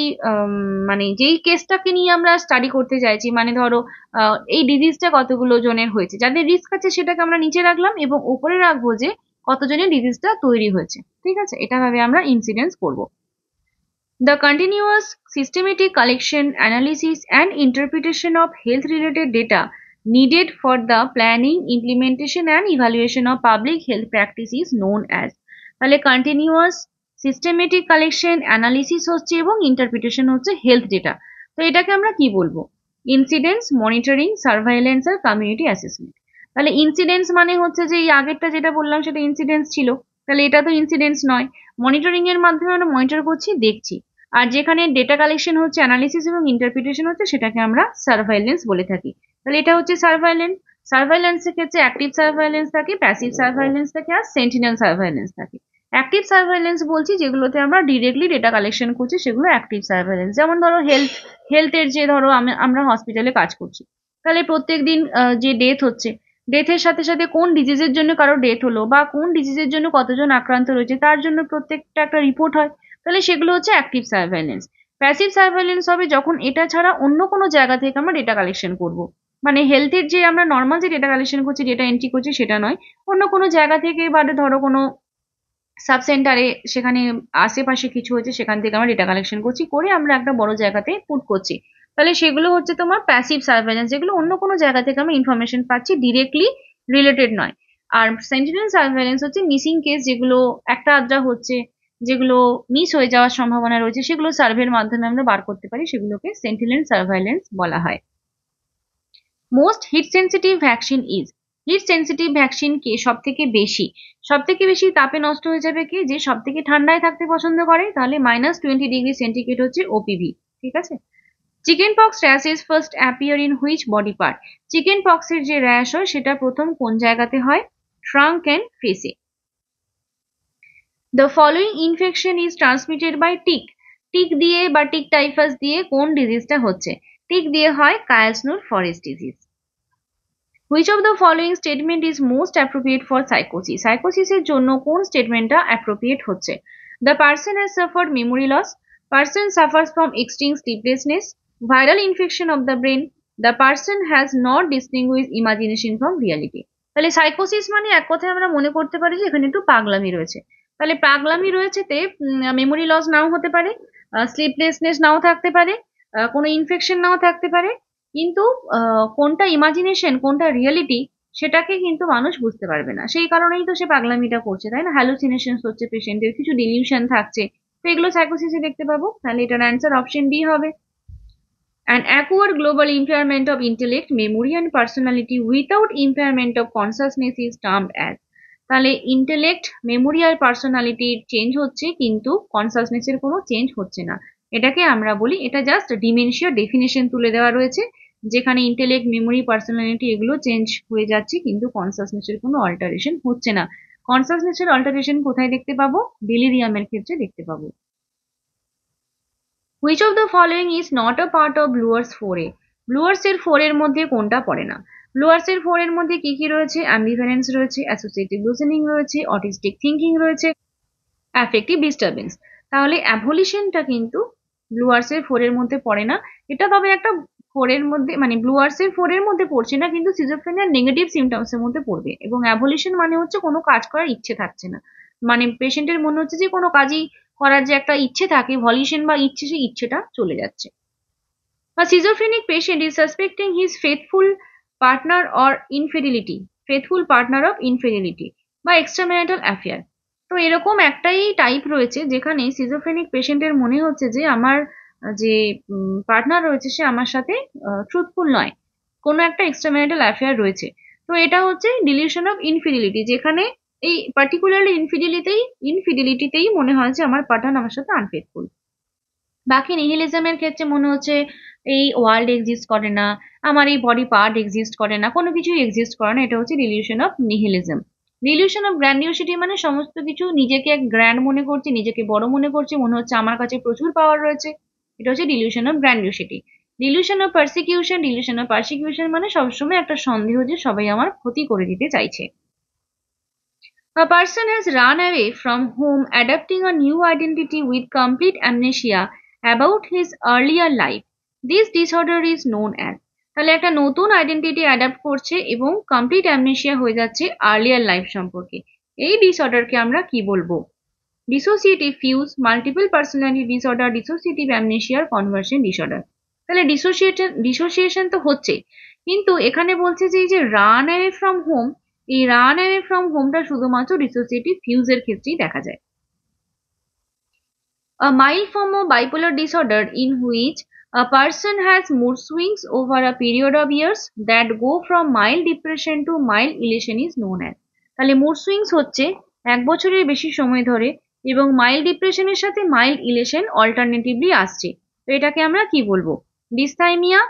মানে যেই কেসটাকে নিয়ে আমরা স্টাডি করতে চাইছি, মানে ধরো এই ডিজিজটা কতগুলো জনের হয়েছে, যাদের রিস্ক আছে সেটাকে আমরা নিচে রাখলাম, এবং উপরে রাখবো যে কতজনের ডিজিজটা তৈরি হয়েছে। ঠিক আছে, এটা ভাবে আমরা ইনসিডেন্স করব। The continuous systematic collection, analysis and interpretation of health related data needed for the planning, implementation and evaluation of public health practice is known as, তাহলে continuous systematic collection, analysis হচ্ছে এবং interpretation হচ্ছে health data। তো এটাকে আমরা কি বলবো, incidence, monitoring, surveillance আর community assessment. তাহলে ইনসিডেন্স মানে হচ্ছে যে এই আগেরটা যেটা বললাম সেটা ইনসিডেন্স ছিল, তাহলে এটা তো ইনসিডেন্স নয়। মনিটরিং এর মাধ্যমে আমরা মনিটর করছি, দেখছি। আর যেখানে ডেটা কালেকশন হচ্ছে, অ্যানালিসিস এবং ইন্টারপ্রিটেশন হচ্ছে, সেটাকে আমরা সার্ভাইলেন্স বলে থাকি। তাহলে এটা হচ্ছে সার্ভাইলেন্স। সার্ভাইলেন্সের ক্ষেত্রে অ্যাক্টিভ সার্ভাইলেন্স থাকে, প্যাসিভ সার্ভাইলেন্স থাকে আর সেন্টিনেল সার্ভাইলেন্স থাকে। অ্যাক্টিভ সার্ভাইলেন্স বলছি যেগুলোতে আমরা ডিরেক্টলি ডেটা কালেকশন করছি, সেগুলো অ্যাক্টিভ সার্ভাইলেন্স। যেমন ধরো হেলথের যে ধরো আমরা হসপিটালে কাজ করছি, তাহলে প্রত্যেক দিন যে ডেথ হচ্ছে, ডেথের সাথে সাথে কোন ডিজিজের জন্য কারো ডেথ হলো বা কোন ডিজিজের জন্য কতজন আক্রান্ত রয়েছে তার জন্য প্রত্যেকটা একটা রিপোর্ট হয়, তাহলে সেগুলো হচ্ছে অ্যাক্টিভ সার্ভেইলেন্স। প্যাসিভ সার্ভেইলেন্স হবে যখন এটা ছাড়া অন্য কোনো জায়গা থেকে আমরা ডেটা কালেকশন করব, মানে হেলথের যে আমরা নর্মাল যে ডেটা কালেকশন করছি, ডেটা এন্ট্রি করছি, সেটা নয়, অন্য কোনো জায়গা থেকে বা ধরো কোনো সাব সেন্টারে সেখানে আশেপাশে কিছু হয়েছে সেখান থেকে আমরা ডেটা কালেকশন করছি, করে আমরা একটা বড় জায়গাতে পুট করছি, তাহলে সেগুলো হচ্ছে তোমার প্যাসিভ সার্ভেইলেন্স, যেগুলো অন্য কোনো জায়গা থেকে আমরা ইনফরমেশন পাচ্ছি, ডিরেক্টলি রিলেটেড নয়। আর সেন্টিনেল সার্ভেইলেন্স হচ্ছে মিসিং কেস, যেগুলো একটা আধটা হচ্ছে, যেগুলো মিস হয়ে যাওয়ার সম্ভাবনা রয়েছে, সেগুলো সার্ভের মাধ্যমে আমরা বার করতে পারি, সেগুলোকে সেন্টিনেল সার্ভেইলেন্স বলা হয়। Most heat sensitive vaccine is, heat sensitive vaccine কে সব থেকে বেশি তাপে নষ্ট হয়ে যাবে কে, যে সব থেকে ঠান্ডায় থাকতে পছন্দ করে, তাহলে -20°C হচ্ছে ওপিভি। ঠিক আছে। Chicken pox rashes first appear in which body part, chicken পক্সের যে র্যাশ হয় সেটা প্রথম কোন জায়গাতে হয়, ট্রাঙ্ক অ্যান্ড ফেসে। The following infection is transmitted by tick, tick দিয়ে বা টিক টাইফাস দিয়ে কোন ডিজিজটা হচ্ছে, টিক দিয়ে হয় Kyasanur forest disease. Which of the following statement is most appropriate for সাইকোসিস, সাইকোসিসের জন্য কোন স্টেটমেন্টটা অ্যাপ্রোপ্রিয়েট হচ্ছে, the person has suffered memory loss, person suffers from extreme sleeplessness, viral infection of the brain, the person has not distinguish imagination from reality. তাহলে সাইকোসিস মানে এক কথায় আমরা মনে করতে পারি যে এখানে একটু পাগলামি রয়েছে, তাহলে পাগলামি রয়েছে তে মেমোরি লস নাও হতে পারে, স্লিপলেসনেস নাও থাকতে পারে, কোনো ইনফেকশন নাও থাকতে পারে, কিন্তু কোনটা ইমাজিনেশন কোনটা রিয়েলিটি সেটাকে কিন্তু মানুষ বুঝতে পারবে না, সেই কারণেই তো সে পাগলামিটা করছে, তাই না? হ্যালুসিনেশন হচ্ছে, পেশেন্টের কিছু ডিলিউশন থাকছে, তো এগুলো সাইকোসিসে দেখতে পাবো, তাহলে এটার অ্যান্সার অপশন ডি হবে। An acquired global impairment of intellect, memory and personality without impairment of consciousness is termed as, তাহলে ইন্টেলেক্ট, মেমোরি আর পার্সোনালিটির চেঞ্জ হচ্ছে কিন্তু কনসাসনেস এর কোনো চেঞ্জ হচ্ছে না, এটাকে আমরা বলি, এটা জাস্ট ডিমেনশিয়া ডেফিনেশন তুলে দেওয়া রয়েছে, যেখানে ইন্টেলেক্ট, মেমোরি, পার্সোনালিটি এগুলো চেঞ্জ হয়ে যাচ্ছে কিন্তু কনসাসনেস এর কোনো অল্টারেশন হচ্ছে না। কনসাসনেস এর অল্টারেশন কোথায় দেখতে পাবো, ডেলিরিয়ামের ক্ষেত্রে দেখতে পাবো। Which of the following is not a part of Bloor's 4A? Bloor's এর 4 এর মধ্যে কোনটা পড়ে না? Bloor's এর 4 এর মধ্যে কি কি রয়েছে? অ্যাম্বিভালেন্স রয়েছে, অ্যাসোসিয়েটিভ লুজেনিং রয়েছে, অটিস্টিক থিঙ্কিং রয়েছে, অ্যাফেক্টিভ ডিস্টারবেন্স। তাহলে অ্যাভলিশনটা কিন্তু ব্লুয়ার্স এর 4 এর মধ্যে পড়ে না, এটা তবে একটা 4 এর মধ্যে, মানে ব্লুয়ার্স এর 4 এর মধ্যে পড়ছে না, কিন্তু সিজোফ্রেনিয়ার নেগেটিভ সিমটমস এর মধ্যে পড়বে। এবং অ্যাভলিশন মানে হচ্ছে কোনো কাজ করার ইচ্ছে থাকছে না, মানে পেশেন্টের মনে হচ্ছে যে কোনো কাজই করার যে একটা ইচ্ছে থাকে, ভলিউশন বা ইচ্ছে, সেই ইচ্ছেটা চলে যাচ্ছে। A schizophrenic patient is suspecting his faithful partner or infidelity, faithful partner of infidelity বা extramarital affair। তো এরকম একটাই টাইপ রয়েছে যেখানে সিজোফ্রেনিক পেশেন্টের মনে হচ্ছে যে আমার যে পার্টনার রয়েছে সে আমার সাথে ট্রুথফুল নয়, কোনো একটা এক্সট্রাম্যারিটাল অ্যাফেয়ার রয়েছে। তো এটা হচ্ছে ডিলিউশন অফ ইনফিডিলিটি, যেখানে এই পার্টিকুলারলি ইনফিডিলিটিতেই মনে হয় যে আমার পার্টনার আমার সাথে আনফেথফুল। বাকি নিহিলিজমের ক্ষেত্রে মনে হচ্ছে এই ওয়ার্ল্ড এক্সিস্ট করে না, আমার এই বডি পার্ট এক্সিস্ট করে না, কোনো কিছুই এক্সিস্ট করে না, এটা হচ্ছে delusion of nihilism. Delusion of grandiosity মানে সমস্ত কিছু নিজেকে এক গ্র্যান্ড মনে করছে, নিজেকে বড় মনে করছে, মনে হচ্ছে আমার কাছে প্রচুর পাওয়ার রয়েছে। এটা হচ্ছে delusion of grandiosity. Delusion of persecution মানে সবসময় একটা সন্দেহ যে সবাই আমার ক্ষতি করে দিতে চাইছে। A person has run away from home, adopting a new identity with complete amnesia about his earlier life. This disorder is known as। তাহলে একটা নতুন আইডেন্টিটি অ্যাডাপ্ট করছে এবং কমপ্লিট অ্যামনেশিয়া হয়ে যাচ্ছে আর্লিয়ার লাইফ সম্পর্কে। এই ডিসঅর্ডারকে আমরা কি বলবো? Dissociative fuse, multiple personality disorder, dissociative amnesia, conversion disorder. তাহলে ডিসোসিয়েশন তো হচ্ছে, কিন্তু এখানে বলছে যে এই যে রান অ্যাওয়ে ফ্রম হোম, এই রান অ্যাওয়ে ফ্রম হোমটা শুধুমাত্র ডিসোসিয়েটিভ ফিউজের ক্ষেত্রেই দেখা যায়। A mild form of bipolar disorder in which a person has mood swings over a period of years that go from mild depression to mild elation is known as। তাহলে mood swings হচ্ছে 1 বছরের বেশি সময় ধরে এবং mild ডিপ্রেশনের সাথে mild elation alternatively আসছে। তো এটাকে আমরা কি বলবো? ডিসথাইমিয়া,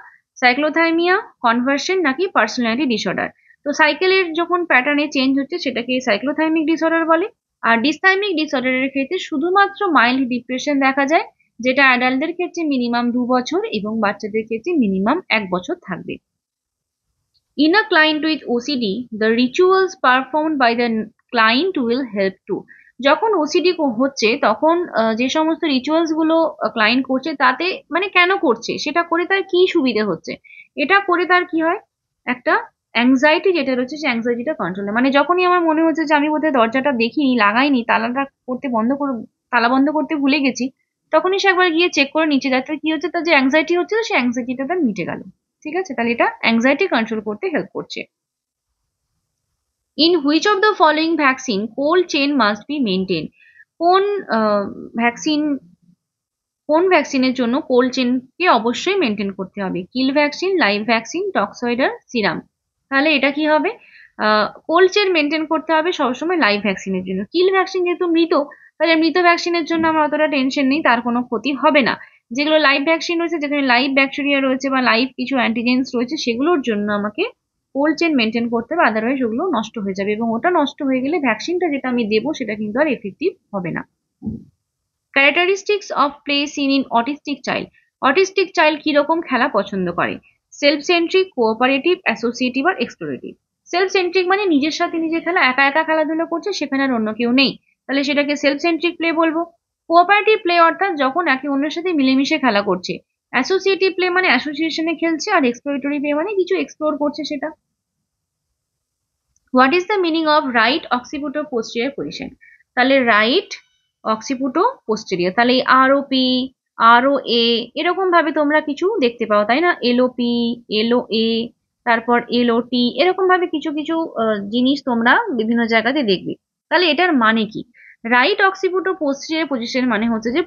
সাইক্লোথাইমিয়া, কনভার্সন নাকি পার্সোনালিটি ডিসঅর্ডার? তো সাইকেলের যখন প্যাটার্নে চেঞ্জ হচ্ছে সেটাকে সাইক্লোথাইমিক ডিসঅর্ডার বলে। আর ডিসথাইমিক ডিসঅর্ডারের ক্ষেত্রে শুধুমাত্র মাইল্ড ডিপ্রেশন দেখা যায়, যেটা অ্যাডাল্টদের ক্ষেত্রে মিনিমাম 2 বছর এবং বাচ্চাদের ক্ষেত্রে মিনিমাম 1 বছর থাকবে। In a client with OCD, the rituals performed by the client will help too। যখন ওসিডি হচ্ছে তখন যে সমস্ত রিচুয়ালস গুলো ক্লায়েন্ট করছে তাতে মানে কেন করছে, সেটা করে তার কি সুবিধে হচ্ছে, এটা করে তার কি হয়, একটা অ্যাংজাইটি যেটা রয়েছে সেই অ্যাংজাইটিটা কন্ট্রোল হয়। মানে যখনই আমার মনে হচ্ছে যে আমি বোধহয় দরজাটা দেখিনি, লাগাইনি, তালা বন্ধ করতে ভুলে গেছি, তখনই সে একবার গিয়ে চেক করে নিচে যাচ্ছে কি হচ্ছে, তার যে অ্যাংজাইটি হচ্ছে সেই অ্যাংজাইটিটা তার মিটে গেল। ঠিক আছে, তাহলে এটা অ্যাংজাইটি কন্ট্রোল করতে হেল্প করছে। In which of the following vaccine cold chain must be maintained? কোন ভ্যাকসিন কোন ভ্যাকসিনের জন্য কোল্ড চেনকে অবশ্যই মেনটেন করতে হবে? Kill vaccine, live vaccine, toxoid আর সিরাম। তাহলে এটা কি হবে? কোল্ড চেন মেনটেন করতে হবে সবসময় লাইভ ভ্যাকসিনের জন্য। কিল ভ্যাকসিন যেহেতু মৃত, তাহলে মৃত ভ্যাকসিনের জন্য আমার অতটা টেনশন নেই, তার কোনো ক্ষতি হবে না। যেগুলো লাইভ ভ্যাকসিন রয়েছে, যেখানে লাইভ ব্যাকটেরিয়া রয়েছে বা লাইভ কিছু অ্যান্টিজেন্স রয়েছে, সেগুলোর জন্য আমাকে কোল্ড চেন মেনটেন করতে হবে, আদারওয়াইজ ওগুলো নষ্ট হয়ে যাবে এবং ওটা নষ্ট হয়ে গেলে ভ্যাকসিনটা যেটা আমি দেবো সেটা কিন্তু আর এফেক্টিভ হবে না। Characteristics of play seen in autistic child. Autistic child কিরকম খেলা পছন্দ করে? সেলফ সেন্ট্রিক, কোঅপারেটিভ, অ্যাসোসিয়েটিভ আর এক্সপ্লোরেটিভ। সেলফ সেন্ট্রিক মানে নিজের সাথে নিজে খেলা, একা একা খেলাধুলো করছে, সেখানে আর অন্য কেউ নেই, তাহলে সেটাকে সেলফ সেন্ট্রিক প্লে বলবো। কোঅপারেটিভ প্লে অর্থাৎ যখন একে অন্যের সাথে মিলেমিশে খেলা করছে। অ্যাসোসিয়েটিভ প্লে মানে অ্যাসোসিয়েশনে খেলছে, আর এক্সপ্লোরেটরি প্লে মানে কিছু এক্সপ্লোর করছে সেটা। What is the meaning of right occipito posterior position? তাহলে রাইট অক্সিপিটো পোস্টেরিয়র, তাহলে এই ROP, ROA এরকম ভাবে তোমরা কিছু দেখতে পাও, তাই না? LOP, LOA, তারপর LOT, এরকম ভাবে কিছু কিছু জিনিস তোমরা বিভিন্ন জায়গাতে দেখবে। তাহলে এটার মানে কি? রাইট অক্সিপিটো পোস্টেরিয়র পজিশন মানে হচ্ছে যে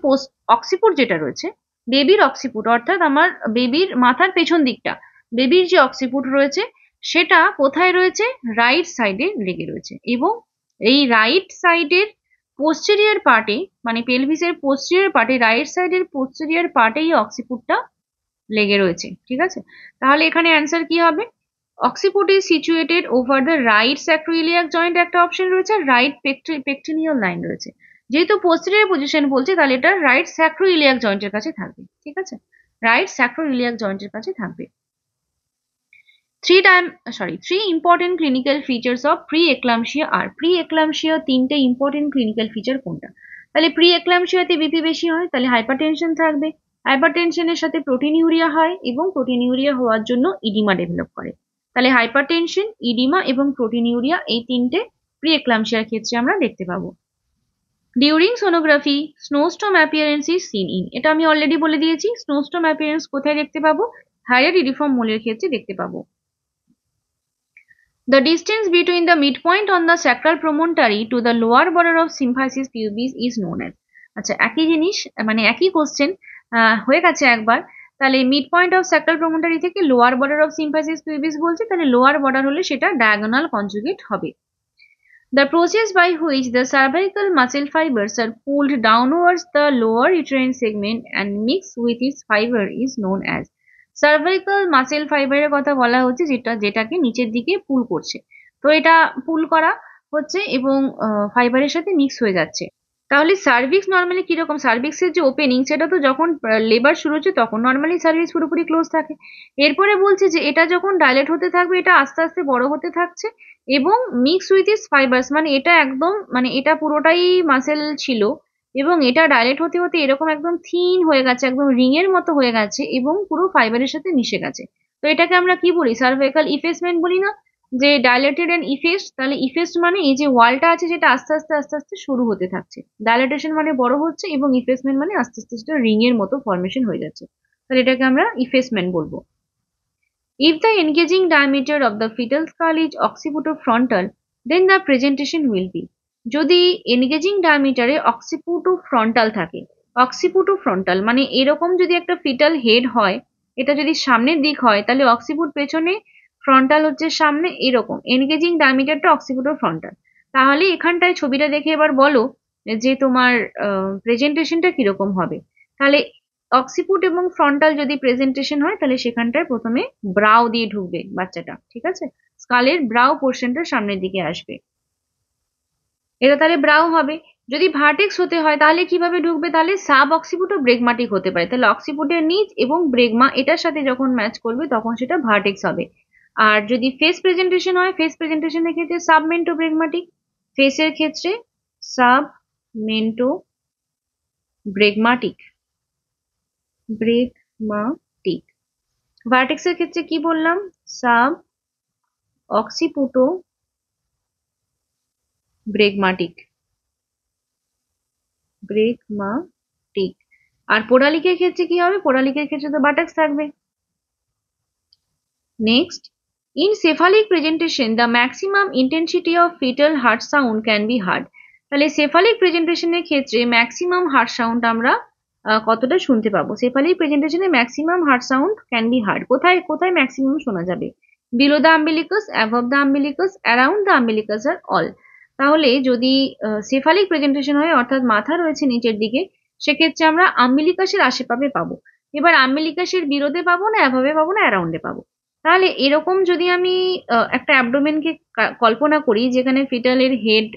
অক্সিপুট যেটা রয়েছে, বেবির অক্সিপুট অর্থাৎ আমার বেবির মাথার পেছন দিকটা, বেবির যে অক্সিপুট রয়েছে সেটা কোথায় রয়েছে? রাইট সাইডে লেগে রয়েছে এবং এই রাইট সাইডের পোস্টেরিয়র পার্টে, মানে পেলভিসের পোস্টেরিয়র পার্টে, রাইট সাইডের পোস্টেরিয়র পার্টে এই অক্সিপুটটা লেগে রয়েছে। ঠিক আছে, তাহলে এখানে অ্যান্সার কি হবে? Occiput is situated over the right sacroiliac joint একটা অপশন রয়েছে, রাইট পেকটিনিয়াল লাইন রয়েছে। যেহেতু পোস্টেরিয়র পজিশন বলছে তাহলে এটা রাইট স্যাক্রোইলিয়াক জয়েন্টের কাছে থাকবে। ঠিক আছে, রাইট স্যাক্রোইলিয়াক জয়েন্টের কাছে থাকবে। Three important clinical features of pre-eclampsia are। pre-eclampsia 3টে important clinical feature কোনটা? তাহলে pre-eclampsiaতে বিপি বেশি হয়, তাহলে হাইপারটেনশন থাকবে, হাইপারটেনশনের সাথে প্রোটিনিউরিয়া হয় এবং প্রোটিনিউরিয়া হওয়ার জন্য ইডিমা ডেভেলপ করে। তাহলে হাইপারটেনশন, ইডিমা এবং প্রোটিনিউরিয়া এই 3টে pre-eclampsiaর ক্ষেত্রে আমরা দেখতে পাবো। During sonography snowstorm appearance is seen in. এটা আমি অলরেডি বলে দিয়েছি, স্নোস্টোম অ্যাপিয়ারেন্স কোথায় দেখতে পাবো? হাইয়ারিডিফর্ম মোলের ক্ষেত্রে দেখতে পাবো। The distance between the midpoint on the sacral promontory to the lower border of symphysis pubis is known as। আচ্ছা, একই জিনিস মানে একই কোশ্চেন হয়ে গেছে একবার। তাহলে মিড পয়েন্ট অফ স্যাক্রাল প্রমোটারি থেকে lower border of symphysis pubis বলছে, তাহলে লোয়ার বর্ডার হলে সেটা ডায়াগোনাল কনজুগেট হবে। The process by which the cervical muscle fibers are pulled downwards the lower uterine segment and mixed with its fiber is known as। Cervical muscle ফাইবারের কথা বলা হচ্ছে, যেটাকে নিচের দিকে পুল করছে। তো এটা পুল করা হচ্ছে এবং ফাইবারের সাথে মিক্স হয়ে যাচ্ছে। তাহলে সার্ভিক্স নর্মালি কিরকম, সার্ভিক্সের যে ওপেনিং সেটা তো যখন লেবার শুরু হচ্ছে তখন নর্মালি সার্ভিক্স পুরোপুরি ক্লোজ থাকে। এরপরে বলছে যে এটা যখন ডাইলেট হতে থাকবে এটা আস্তে আস্তে বড় হতে থাকছে এবং মিক্স উইথ ইস ফাইবার্স, মানে এটা একদম মানে এটা পুরোটাই মাসেল ছিল এবং এটা ডাইলেট হতে হতে এরকম একদম থিন হয়ে গেছে, একদম রিং এর মতো হয়ে গেছে এবং পুরো ফাইবারের সাথে মিশে গেছে। তো এটাকে আমরা কি বলি, সার্ভাইকাল ইফেসমেন্ট বলি না, যে ডাইলেটেড এন্ড ইফেস্ট। তাহলে ইফেস্ট মানে এই যে ওয়ালটা আছে যেটা আস্তে আস্তে আস্তে আস্তে সরু হতে থাকছে, ডাইলেটেশন মানে বড় হচ্ছে এবং ইফেসমেন্ট মানে আস্তে আস্তে সেটা রিং এর মতো ফরমেশন হয়ে যাচ্ছে। তাহলে এটাকে আমরা ইফেসমেন্ট বলবো। If the engaging diameter of the fetal skull is occipitofrontal, then the presentation will be, যদি এনগেজিং ডায়ামিটারে অক্সিপুটোফ্রন্টাল থাকে, অক্সিপুটোফ্রন্টাল মানে এরকম যদি একটা ফিটাল হেড হয়, এটা যদি সামনের দিক হয় তাহলে অক্সিপুট পেছনে, ফ্রন্টাল হচ্ছে সামনে, এরকম এনগেজিং ডায়ামিটারটা অক্সিপুটোফ্রন্টাল। তাহলে এখানটায় ছবিটা দেখে এবার বলো যে তোমার প্রেজেন্টেশনটা কিরকম হবে। তাহলে অক্সিপুট এবং ফ্রন্টাল যদি প্রেজেন্টেশন হয় তাহলে সেখানটায় প্রথমে ব্রাও দিয়ে ঢুকবে বাচ্চাটা, ঠিক আছে, স্কালের ব্রাও পোর্শনটা সামনের দিকে আসবে, এটা তাহলে ব্রাও হবে। যদি ভার্টেক্স হতে হয় তাহলে কিভাবে ঢুকবে, তাহলে সাব অক্সিপুট ও ব্রেগমাটিক হতে পারে, তাহলে অক্সিপুটের নিচ এবং ব্রেগমা এটার সাথে যখন ম্যাচ করবে তখন সেটা ভার্টেক্স হবে। আর যদি ফেস প্রেজেন্টেশন হয়, ফেস প্রেজেন্টেশনের ক্ষেত্রে সাবমেন্টো ব্রেগমাটিক, ফেসের ক্ষেত্রে সাবমেন্টো ব্রেগমাটিক, ব্রেগমাটিক। ভার্টেক্সের ক্ষেত্রে কি বললাম, সাব অক্সিপুটো ব্রেগমাটিক, ব্রেগমাটিক। আর পোডালিকের ক্ষেত্রে কি হবে, পোডালিকের ক্ষেত্রে তো বাটাক্স থাকবে। Next, in cephalic presentation the maximum intensity of fetal heart sound can be heard। তাহলে cephalic presentation এর ক্ষেত্রে ম্যাক্সিমাম হার্ট সাউন্ড আমরা কতটা শুনতে পাবো, cephalic presentation এ maximum heart sound can be heard, কোথায় কোথায় ম্যাক্সিমাম শোনা যাবে, below the umbilicus, above the umbilicus, around the umbilicus আর অল। তাহলে যদি সেফালিক প্রেজেন্টেশন হয় অর্থাৎ মাথা রয়েছে নিচের দিকে, সেক্ষেত্রে আমরা আম্বিলিকাসের আশেপাশে পাবো। এবার আম্বিলিকাসের বিরোধে পাবো না, অ্যাভাবে পাবো না, অ্যারাউন্ডে পাবো। তাহলে এরকম যদি আমি একটা অ্যাবডোমেনকে কল্পনা করি যেখানে ফিটালের হেড,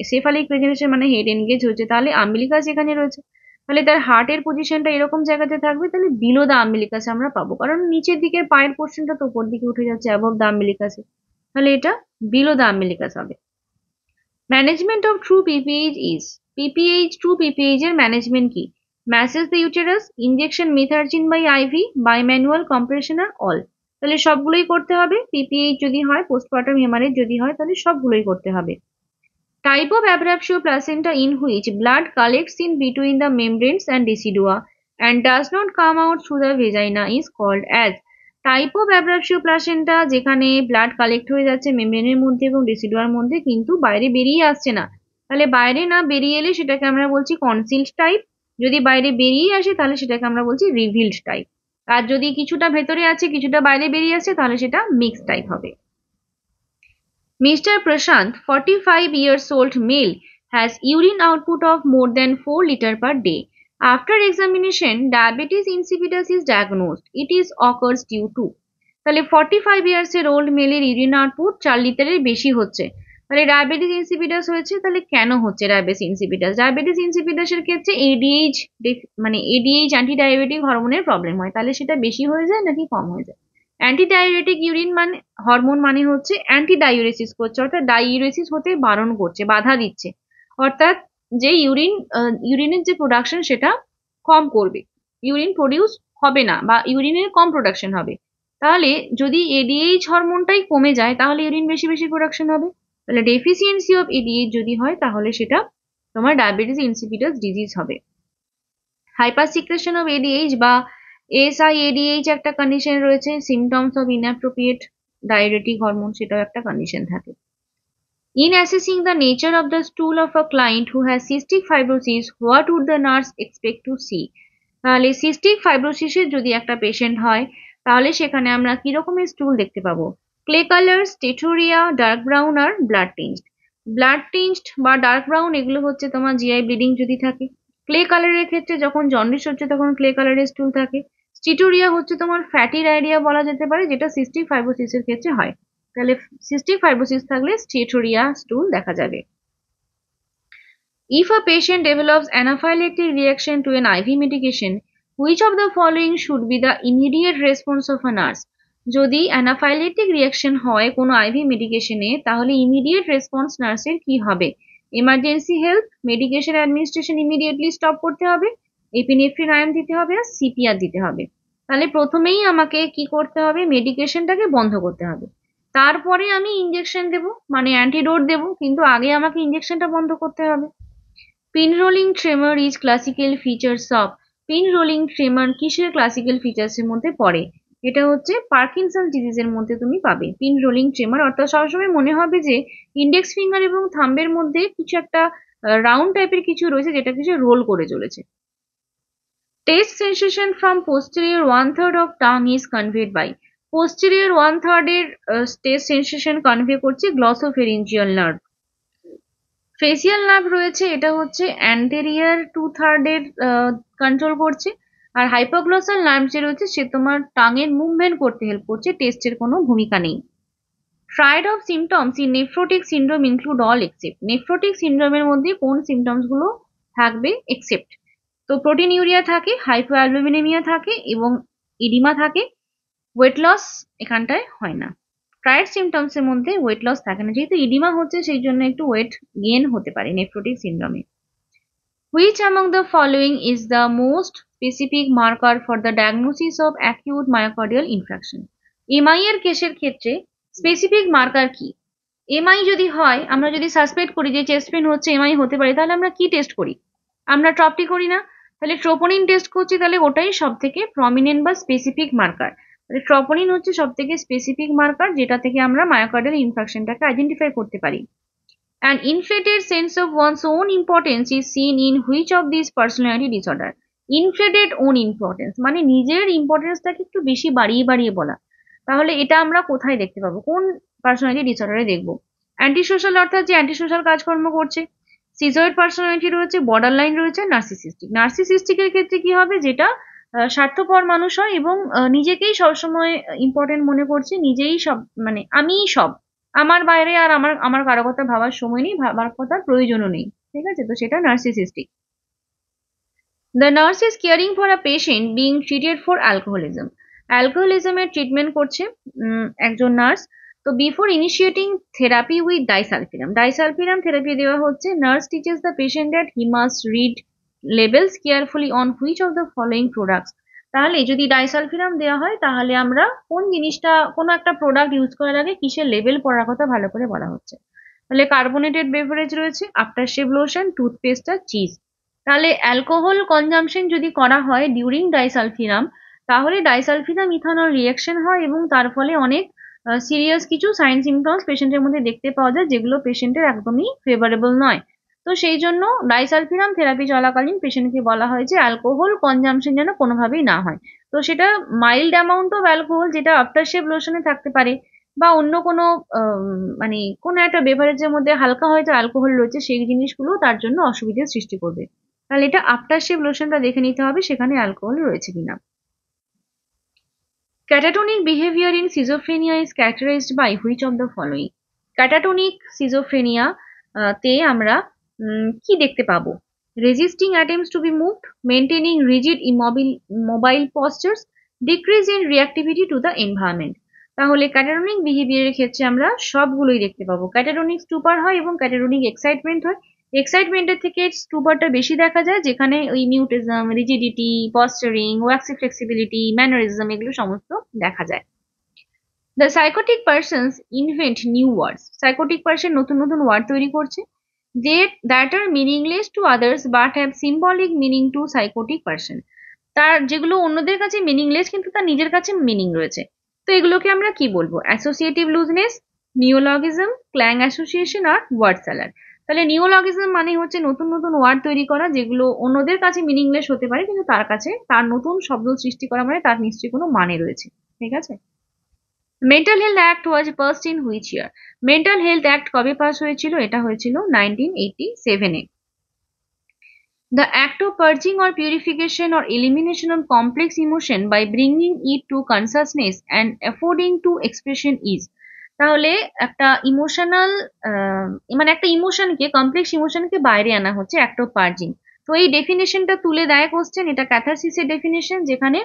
সেফালিক প্রেজেন্টেশন মানে হেড এনগেজ হচ্ছে, তাহলে আম্বিলিকাস এখানে রয়েছে, তাহলে তার হার্টের পজিশনটা এরকম জায়গাতে থাকবে, তাহলে বিলো দা আম্বিলিকাস আমরা পাবো, কারণ নিচের দিকের পায়ের পোর্শনটা তো উপর দিকে উঠে যাচ্ছে অ্যাবভ দা আম্বিলিকাসে, তাহলে এটা বিলো দা আম্বিলিকাস হবে। Management of true PPH is, PPH true PPH এর ম্যানেজমেন্ট কি, massage the uterus, injection methergine by IV, by manual compression আর অল। তাহলে সবগুলোই করতে হবে, পিপিএইচ যদি হয়, পোস্টপার্টাম হেমারেজ যদি হয় তাহলে সবগুলোই করতে হবে। Type of abruptio placenta in which blood collects in between the membranes and decidua and does not come out through the vagina is called as, type of abruptio placenta যেখানে blood collect হয়ে যাচ্ছে মেমব্রেনের মধ্যে এবং ডিসিডুয়ার মধ্যে কিন্তু বাইরে বেরিয়ে আসছে না, তাহলে বাইরে না বেরিয়ে এলে সেটাকে আমরা বলছি কনসিল্ড টাইপ, যদি বাইরে বেরিয়ে আসে তাহলে সেটাকে আমরা বলছি রিভিলড টাইপ, আর যদি কিছুটা ভেতরে আছে কিছুটা বাইরে বেরিয়ে আসে তাহলে সেটা মিক্স টাইপ হবে। Mr. Prashant, 45 years old male, has urine output of more than 4 liters per day. After examination, diabetes insipidus is diagnosed. It is occurs due to, তাহলে 45 years এর ওল্ড মেলের ইউরিন আউটপুট 4 লিটারের বেশি হচ্ছে, তাহলে diabetes insipidus হয়েছে, তাহলে কেন হচ্ছে ডায়াবেটিস ইনসিপিডাস, ডায়াবেটিস ইনসিপিডাসের ক্ষেত্রে এডিএইচ মানে এডিএইচ অ্যান্টি ডায়াবেটিক হরমোনের প্রবলেম হয়, তাহলে সেটা বেশি হয়ে যায় নাকি কম হয়ে যায়। অ্যান্টি ডাইউরেটিক ইউরিন মানে হরমোন মানে হচ্ছে অ্যান্টি ডাইউরেসিস করছে, অর্থাৎ ডাইউরেসিস হতে বারণ করছে, বাধা দিচ্ছে, অর্থাৎ যে ইউরিনের যে প্রোডাকশন সেটা কম করবে, ইউরিন প্রডিউস হবে না বা ইউরিনের কম প্রোডাকশন হবে। তাহলে যদি এডিএইচ হরমোনটাই কমে যায় তাহলে ইউরিন বেশি বেশি প্রোডাকশন হবে, তাহলে ডেফিসিয়েন্সি অফ এডিএইচ যদি হয় তাহলে সেটা তোমার ডায়াবেটিস ইনসিপিডাস ডিজিজ হবে। হাইপার সিক্রেশন অফ এডিএইচ বা এসআইএডিএইচ একটা কন্ডিশন রয়েছে, symptoms of inappropriate diuretic hormone, সেটাও একটা কন্ডিশন থাকে। In assessing the nature of the stool of a client who has cystic fibrosis, what would the nurse expect to see? তাহলে cystic ফাইব্রোসিসের যদি একটা patient হয় তাহলে সেখানে আমরা কি রকমের স্টুল দেখতে পাবো, ক্লে কালার, স্টেটোরিয়া, ডার্ক ব্রাউন আর ব্লাড টিঞ্জড। ব্লাড টিঞ্জড বা ডার্ক ব্রাউন এগুলো হচ্ছে তোমার জিআই ব্লিডিং যদি থাকে, ক্লে কালারের ক্ষেত্রে যখন জন্ডিস হচ্ছে তখন ক্লে কালারের স্টুল থাকে, স্টিটোরিয়া হচ্ছে তোমার ফ্যাটি ডায়রিয়া বলা যেতে পারে যেটা সিস্টিক ফাইব্রোসিসের ক্ষেত্রে হয়। তাহলে সিস্টিক ফাইব্রোসিস থাকলে স্টেটোরিয়া স্টুল দেখা যাবে। If a patient develops anaphylactic reaction to an IV medication, which of the following should be the immediate response of a nurse? যদি অ্যানাফাইলেটিক রিয়াকশন হয় কোনো আইভি মেডিকেশনে, তাহলে ইমিডিয়েট রেসপন্স নার্সের কি হবে? Emergency help, medication administration immediately stop করতে হবে, epinephrine ion দিতে হবে, আর সিপিআর দিতে হবে। তাহলে প্রথমেই আমাকে কি করতে হবে? মেডিকেশনটাকে বন্ধ করতে হবে, তারপরে আমি ইনজেকশন দেবো, মানে অ্যান্টিডোট দেবো, কিন্তু আগে আমাকে ইনজেকশনটা বন্ধ করতে হবে। Pin rolling tremor is classical features of, pin rolling tremor কিসের ক্লাসিক্যাল ফিচার্স এর মধ্যে পড়ে? এটা হচ্ছে পার্কিনসন ডিজিজের মধ্যে তুমি পাবে পিন রোলিং ট্রেমর। অর্থাৎ সবসময় মনে হবে যে ইন্ডেক্স ফিঙ্গার এবং থাম্বের মধ্যে কিছু একটা রাউন্ড টাইপের কিছু রয়েছে যেটা কিছু রোল করে চলেছে। Taste sensation from posterior 1/3 of tongue is conveyed by, posterior 1/3 এর টেস্ট সেন্সেশন কনভে করছে গ্লসোফেরিঞ্জিয়াল নার্ভ। ফেসিয়াল নার্ভ রয়েছে, এটা হচ্ছে অ্যান্টেরিয়ার 2/3 এর কন্ট্রোল করছে, আর হাইপোগ্লসাল নার্ভ যে রয়েছে সে তোমার টাঙের মুভমেন্ট করতে হেল্প করছে, টেস্টের কোনো ভূমিকা নেই। Triad of symptoms in nephrotic syndrome include all except, nephrotic সিন্ড্রোমের মধ্যে কোন সিমটমস গুলো থাকবে এক্সেপ্ট? তো প্রোটিনিউরিয়া থাকে, হাইপোঅ্যালবুমিনেমিয়া থাকে এবং ইডিমা থাকে। ওয়েট লস এখানটায় হয় না। ট্রায়াড সিমটমস এর মধ্যে ওয়েট লস থাকে না, যেহেতু ইডিমা হচ্ছে সেই জন্য একটু ওয়েট গেইন হতে পারে nephrotic সিন্ড্রোমে। Which among the following is the most specific marker for the diagnosis of acute myocardial infarction? MI এর কেসের ক্ষেত্রে স্পেসিফিক মার্কার কি? এমআই যদি হয়, আমরা যদি সাসপেক্ট করি যে চেস্ট পেন হচ্ছে, এমআই হতে পারে, তাহলে আমরা কি টেস্ট করি? আমরা ট্রপটি করি না, তাহলে ট্রোপোনিন টেস্ট করছি, তাহলে ওটাই সব থেকে প্রমিনেন্ট বা স্পেসিফিক মার্কার। তাহলে ট্রোপোনিন হচ্ছে সব থেকে স্পেসিফিক মার্কার, যেটা থেকে আমরা মায়োকার্ডিয়াল ইনফেকশনটাকে আইডেন্টিফাই করতে পারি। An inflated sense of one's own importance is seen in which of these personality disorder? Inflated own importance মানে নিজের ইম্পর্টেন্সটাকে একটু বেশি বাড়িয়ে বাড়িয়ে বলা। তাহলে এটা আমরা কোথায় দেখতে পাবো? কোন পার্সোনালিটি ডিসঅর্ডারে দেখবো? অ্যান্টি সোশ্যাল, অর্থাৎ যে অ্যান্টি সোশ্যাল কাজকর্ম করছে। সিজয়েড পার্সোনালিটি রয়েছে, বর্ডার লাইন রয়েছে, নার্সিসিস্টিক। নার্সিসিস্টিকের ক্ষেত্রে কি হবে? যেটা স্বার্থপর মানুষ হয় এবং নিজেকেই সবসময় ইম্পর্টেন্ট মনে করছে, নিজেই সব, মানে আমিই সব, আমার বাইরে আর আমার আমার কারো কথা ভাবার সময় নেই, ভাবার কথা প্রয়োজনও নেই। ঠিক আছে, তো সেটা narcissistic. The nurse is caring for a patient being treated for alcoholism, অ্যালকোহলিজমের ট্রিটমেন্ট করছে একজন নার্স। তো before initiating therapy with disulfiram, disulfiram therapy দেওয়া হচ্ছে। Nurse teaches the patient that he must read labels carefully on which of the following products. তাহলে যদি ডাইসালফিরাম দেওয়া হয়, তাহলে আমরা কোন জিনিসটা, কোনো একটা প্রোডাক্ট ইউজ করার আগে কিসের লেবেল পড়ার কথা ভালো করে বলা হচ্ছে। তাহলে কার্বোনেটেড বেভারেজ রয়েছে, আফটার শেভ লোশন, টুথপেস্ট আর চিজ। তাহলে অ্যালকোহল কনজাম্পশন যদি করা হয় ডিউরিং ডাইসালফিরাম, তাহলে ডাইসালফিরাম ইথানল রিয়াকশন হয় এবং তার ফলে অনেক সিরিয়াস কিছু সাইন সিমটমস পেশেন্টের মধ্যে দেখতে পাওয়া যায়, যেগুলো পেশেন্টের একদমই ফেভারেবল নয়। তো সেই জন্য ডাইসালফিরাম থেরাপি চলাকালীন পেশেন্টকে বলা হয় যে অ্যালকোহল কনজাম্পশন যেন কোনোভাবেই না হয়। তো সেটা মাইল্ড অ্যামাউন্ট অফ অ্যালকোহল, যেটা আফটার শেভ লোশনে থাকতে পারে, বা অন্য কোনো মানে কোনো একটা বেভারেজের মধ্যে হালকা হয়তো অ্যালকোহল রয়েছে, সেই জিনিসগুলো তার জন্য অসুবিধার সৃষ্টি করবে। তাহলে এটা আফটার শেভ লোশনটা দেখে নিতে হবে সেখানে অ্যালকোহল রয়েছে কিনা। Catatonic behavior in schizophrenia is characterized by which of the following? Catatonic schizophrenia তে আমরা কি দেখতে পাবো? Resisting attempts to be moved, maintaining rigid mobile postures, decrease in reactivity to the environment. তাহলে ক্যাটাটনিক বিহেভিয়ারের ক্ষেত্রে আমরা সবগুলোই দেখতে পাবো। ক্যাটাটনিক স্টুপার হয় এবং ক্যাটাটনিক এক্সাইটমেন্ট হয়। এক্সাইটমেন্টের থেকে স্টুপারটা বেশি দেখা যায়, যেখানে ওই mutism, rigidity, posturing, waxy flexibility, mannerism এগুলো সমস্ত দেখা যায়। The psychotic persons invent new words, psychotic person নতুন নতুন ওয়ার্ড তৈরি করছে, that are meaningless to others but have symbolic meaning to psychotic person. তার যেগুলো অন্যদের কাছে মিনিংলেস কিন্তু তার নিজের কাছে মিনিং রয়েছে। তো এগুলোকে আমরা কি বলবো? Associative looseness, neologism, clang association আর ওয়ার্ড স্যালাড। তাহলে নিওলজিজম মানে হচ্ছে নতুন নতুন ওয়ার্ড তৈরি করা, যেগুলো অন্যদের কাছে মিনিংলেস হতে পারে, কিন্তু তার কাছে তার নতুন শব্দ সৃষ্টি করা মানে তার নিশ্চয়ই কোনো মানে রয়েছে। ঠিক আছে। Mental health act was passed in which year? Mental health act কবে পাস হয়েছিল? এটা হয়েছিল 1987-এ। The act of purging or purification or elimination of complex emotion by bringing it to consciousness and affording to expression is. তাহলে একটা emotional মানে একটা ইমোশনকে, complex ইমোশনকে বাইরে আনা হচ্ছে অ্যাক্ট অফ পার্জিং। তো এই ডেফিনেশনটা তুলে দেয় কোশ্চেন, এটা ক্যাথারসিসের ডেফিনেশন, যেখানে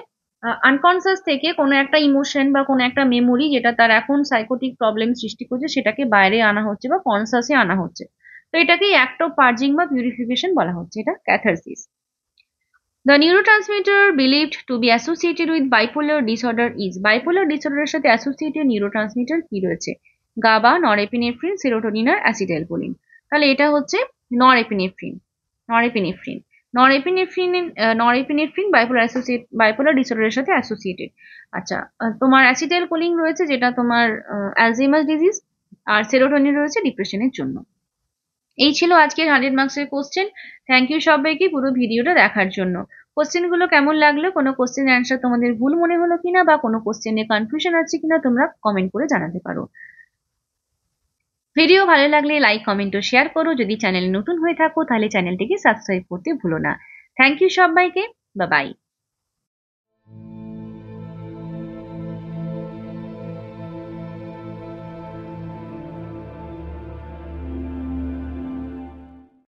আনকনসিয়াস থেকে কোনো একটা ইমোশন বা কোনো একটা মেমোরি যেটা তার এখন সাইকোটিক প্রবলেম সৃষ্টি করছে সেটাকে বাইরে আনা হচ্ছে বা কনসাসে আনা হচ্ছে। তো এটাকেই অ্যাক্ট অফ পার্জিং বা পিউরিফিকেশন বলা হচ্ছে, এটা catharsis. The neurotransmitter believed to be associated with bipolar disorder is bipolar disorder এর সাথে associated neurotransmitter কি রয়েছে? গাবা, নরএপিনেফ্রিন, সেরোটোনিন আর অ্যাসিটাইলকোলিন। তাহলে এটা হচ্ছে norepinephrine. Norepinephrine norepinephrine norepinephrine bipolar ডিসঅর্ডারের সাথে অ্যাসোসিয়েটেড। আচ্ছা, তোমার অ্যাসিটাইলকোলিন রয়েছে যেটা তোমার অ্যালঝেইমার্স ডিজিজ, আর সেরোটোনিন রয়েছে ডিপ্রেশনের জন্য। এই ছিল আজকের 100 মার্কসের কোশ্চেন। থ্যাংক ইউ সবাইকে পুরো ভিডিওটা দেখার জন্য। কোশ্চেন গুলো কেমন লাগলো, কোনো কোশ্চেন অ্যান্সার তোমাদের ভুল মনে হলো কিনা বা কোনো কোশ্চেনে কনফিউশন আছে কিনা তোমরা কমেন্ট করে জানাতে পারো। ভিডিও ভালো লাগলে লাইক, কমেন্ট ও শেয়ার করো। যদি চ্যানেলে নতুন হয়ে থাকো তাহলে চ্যানেলটিকে সাবস্ক্রাইব করতে ভুলো না। থ্যাংক ইউ সবাইকে, বাই বাই।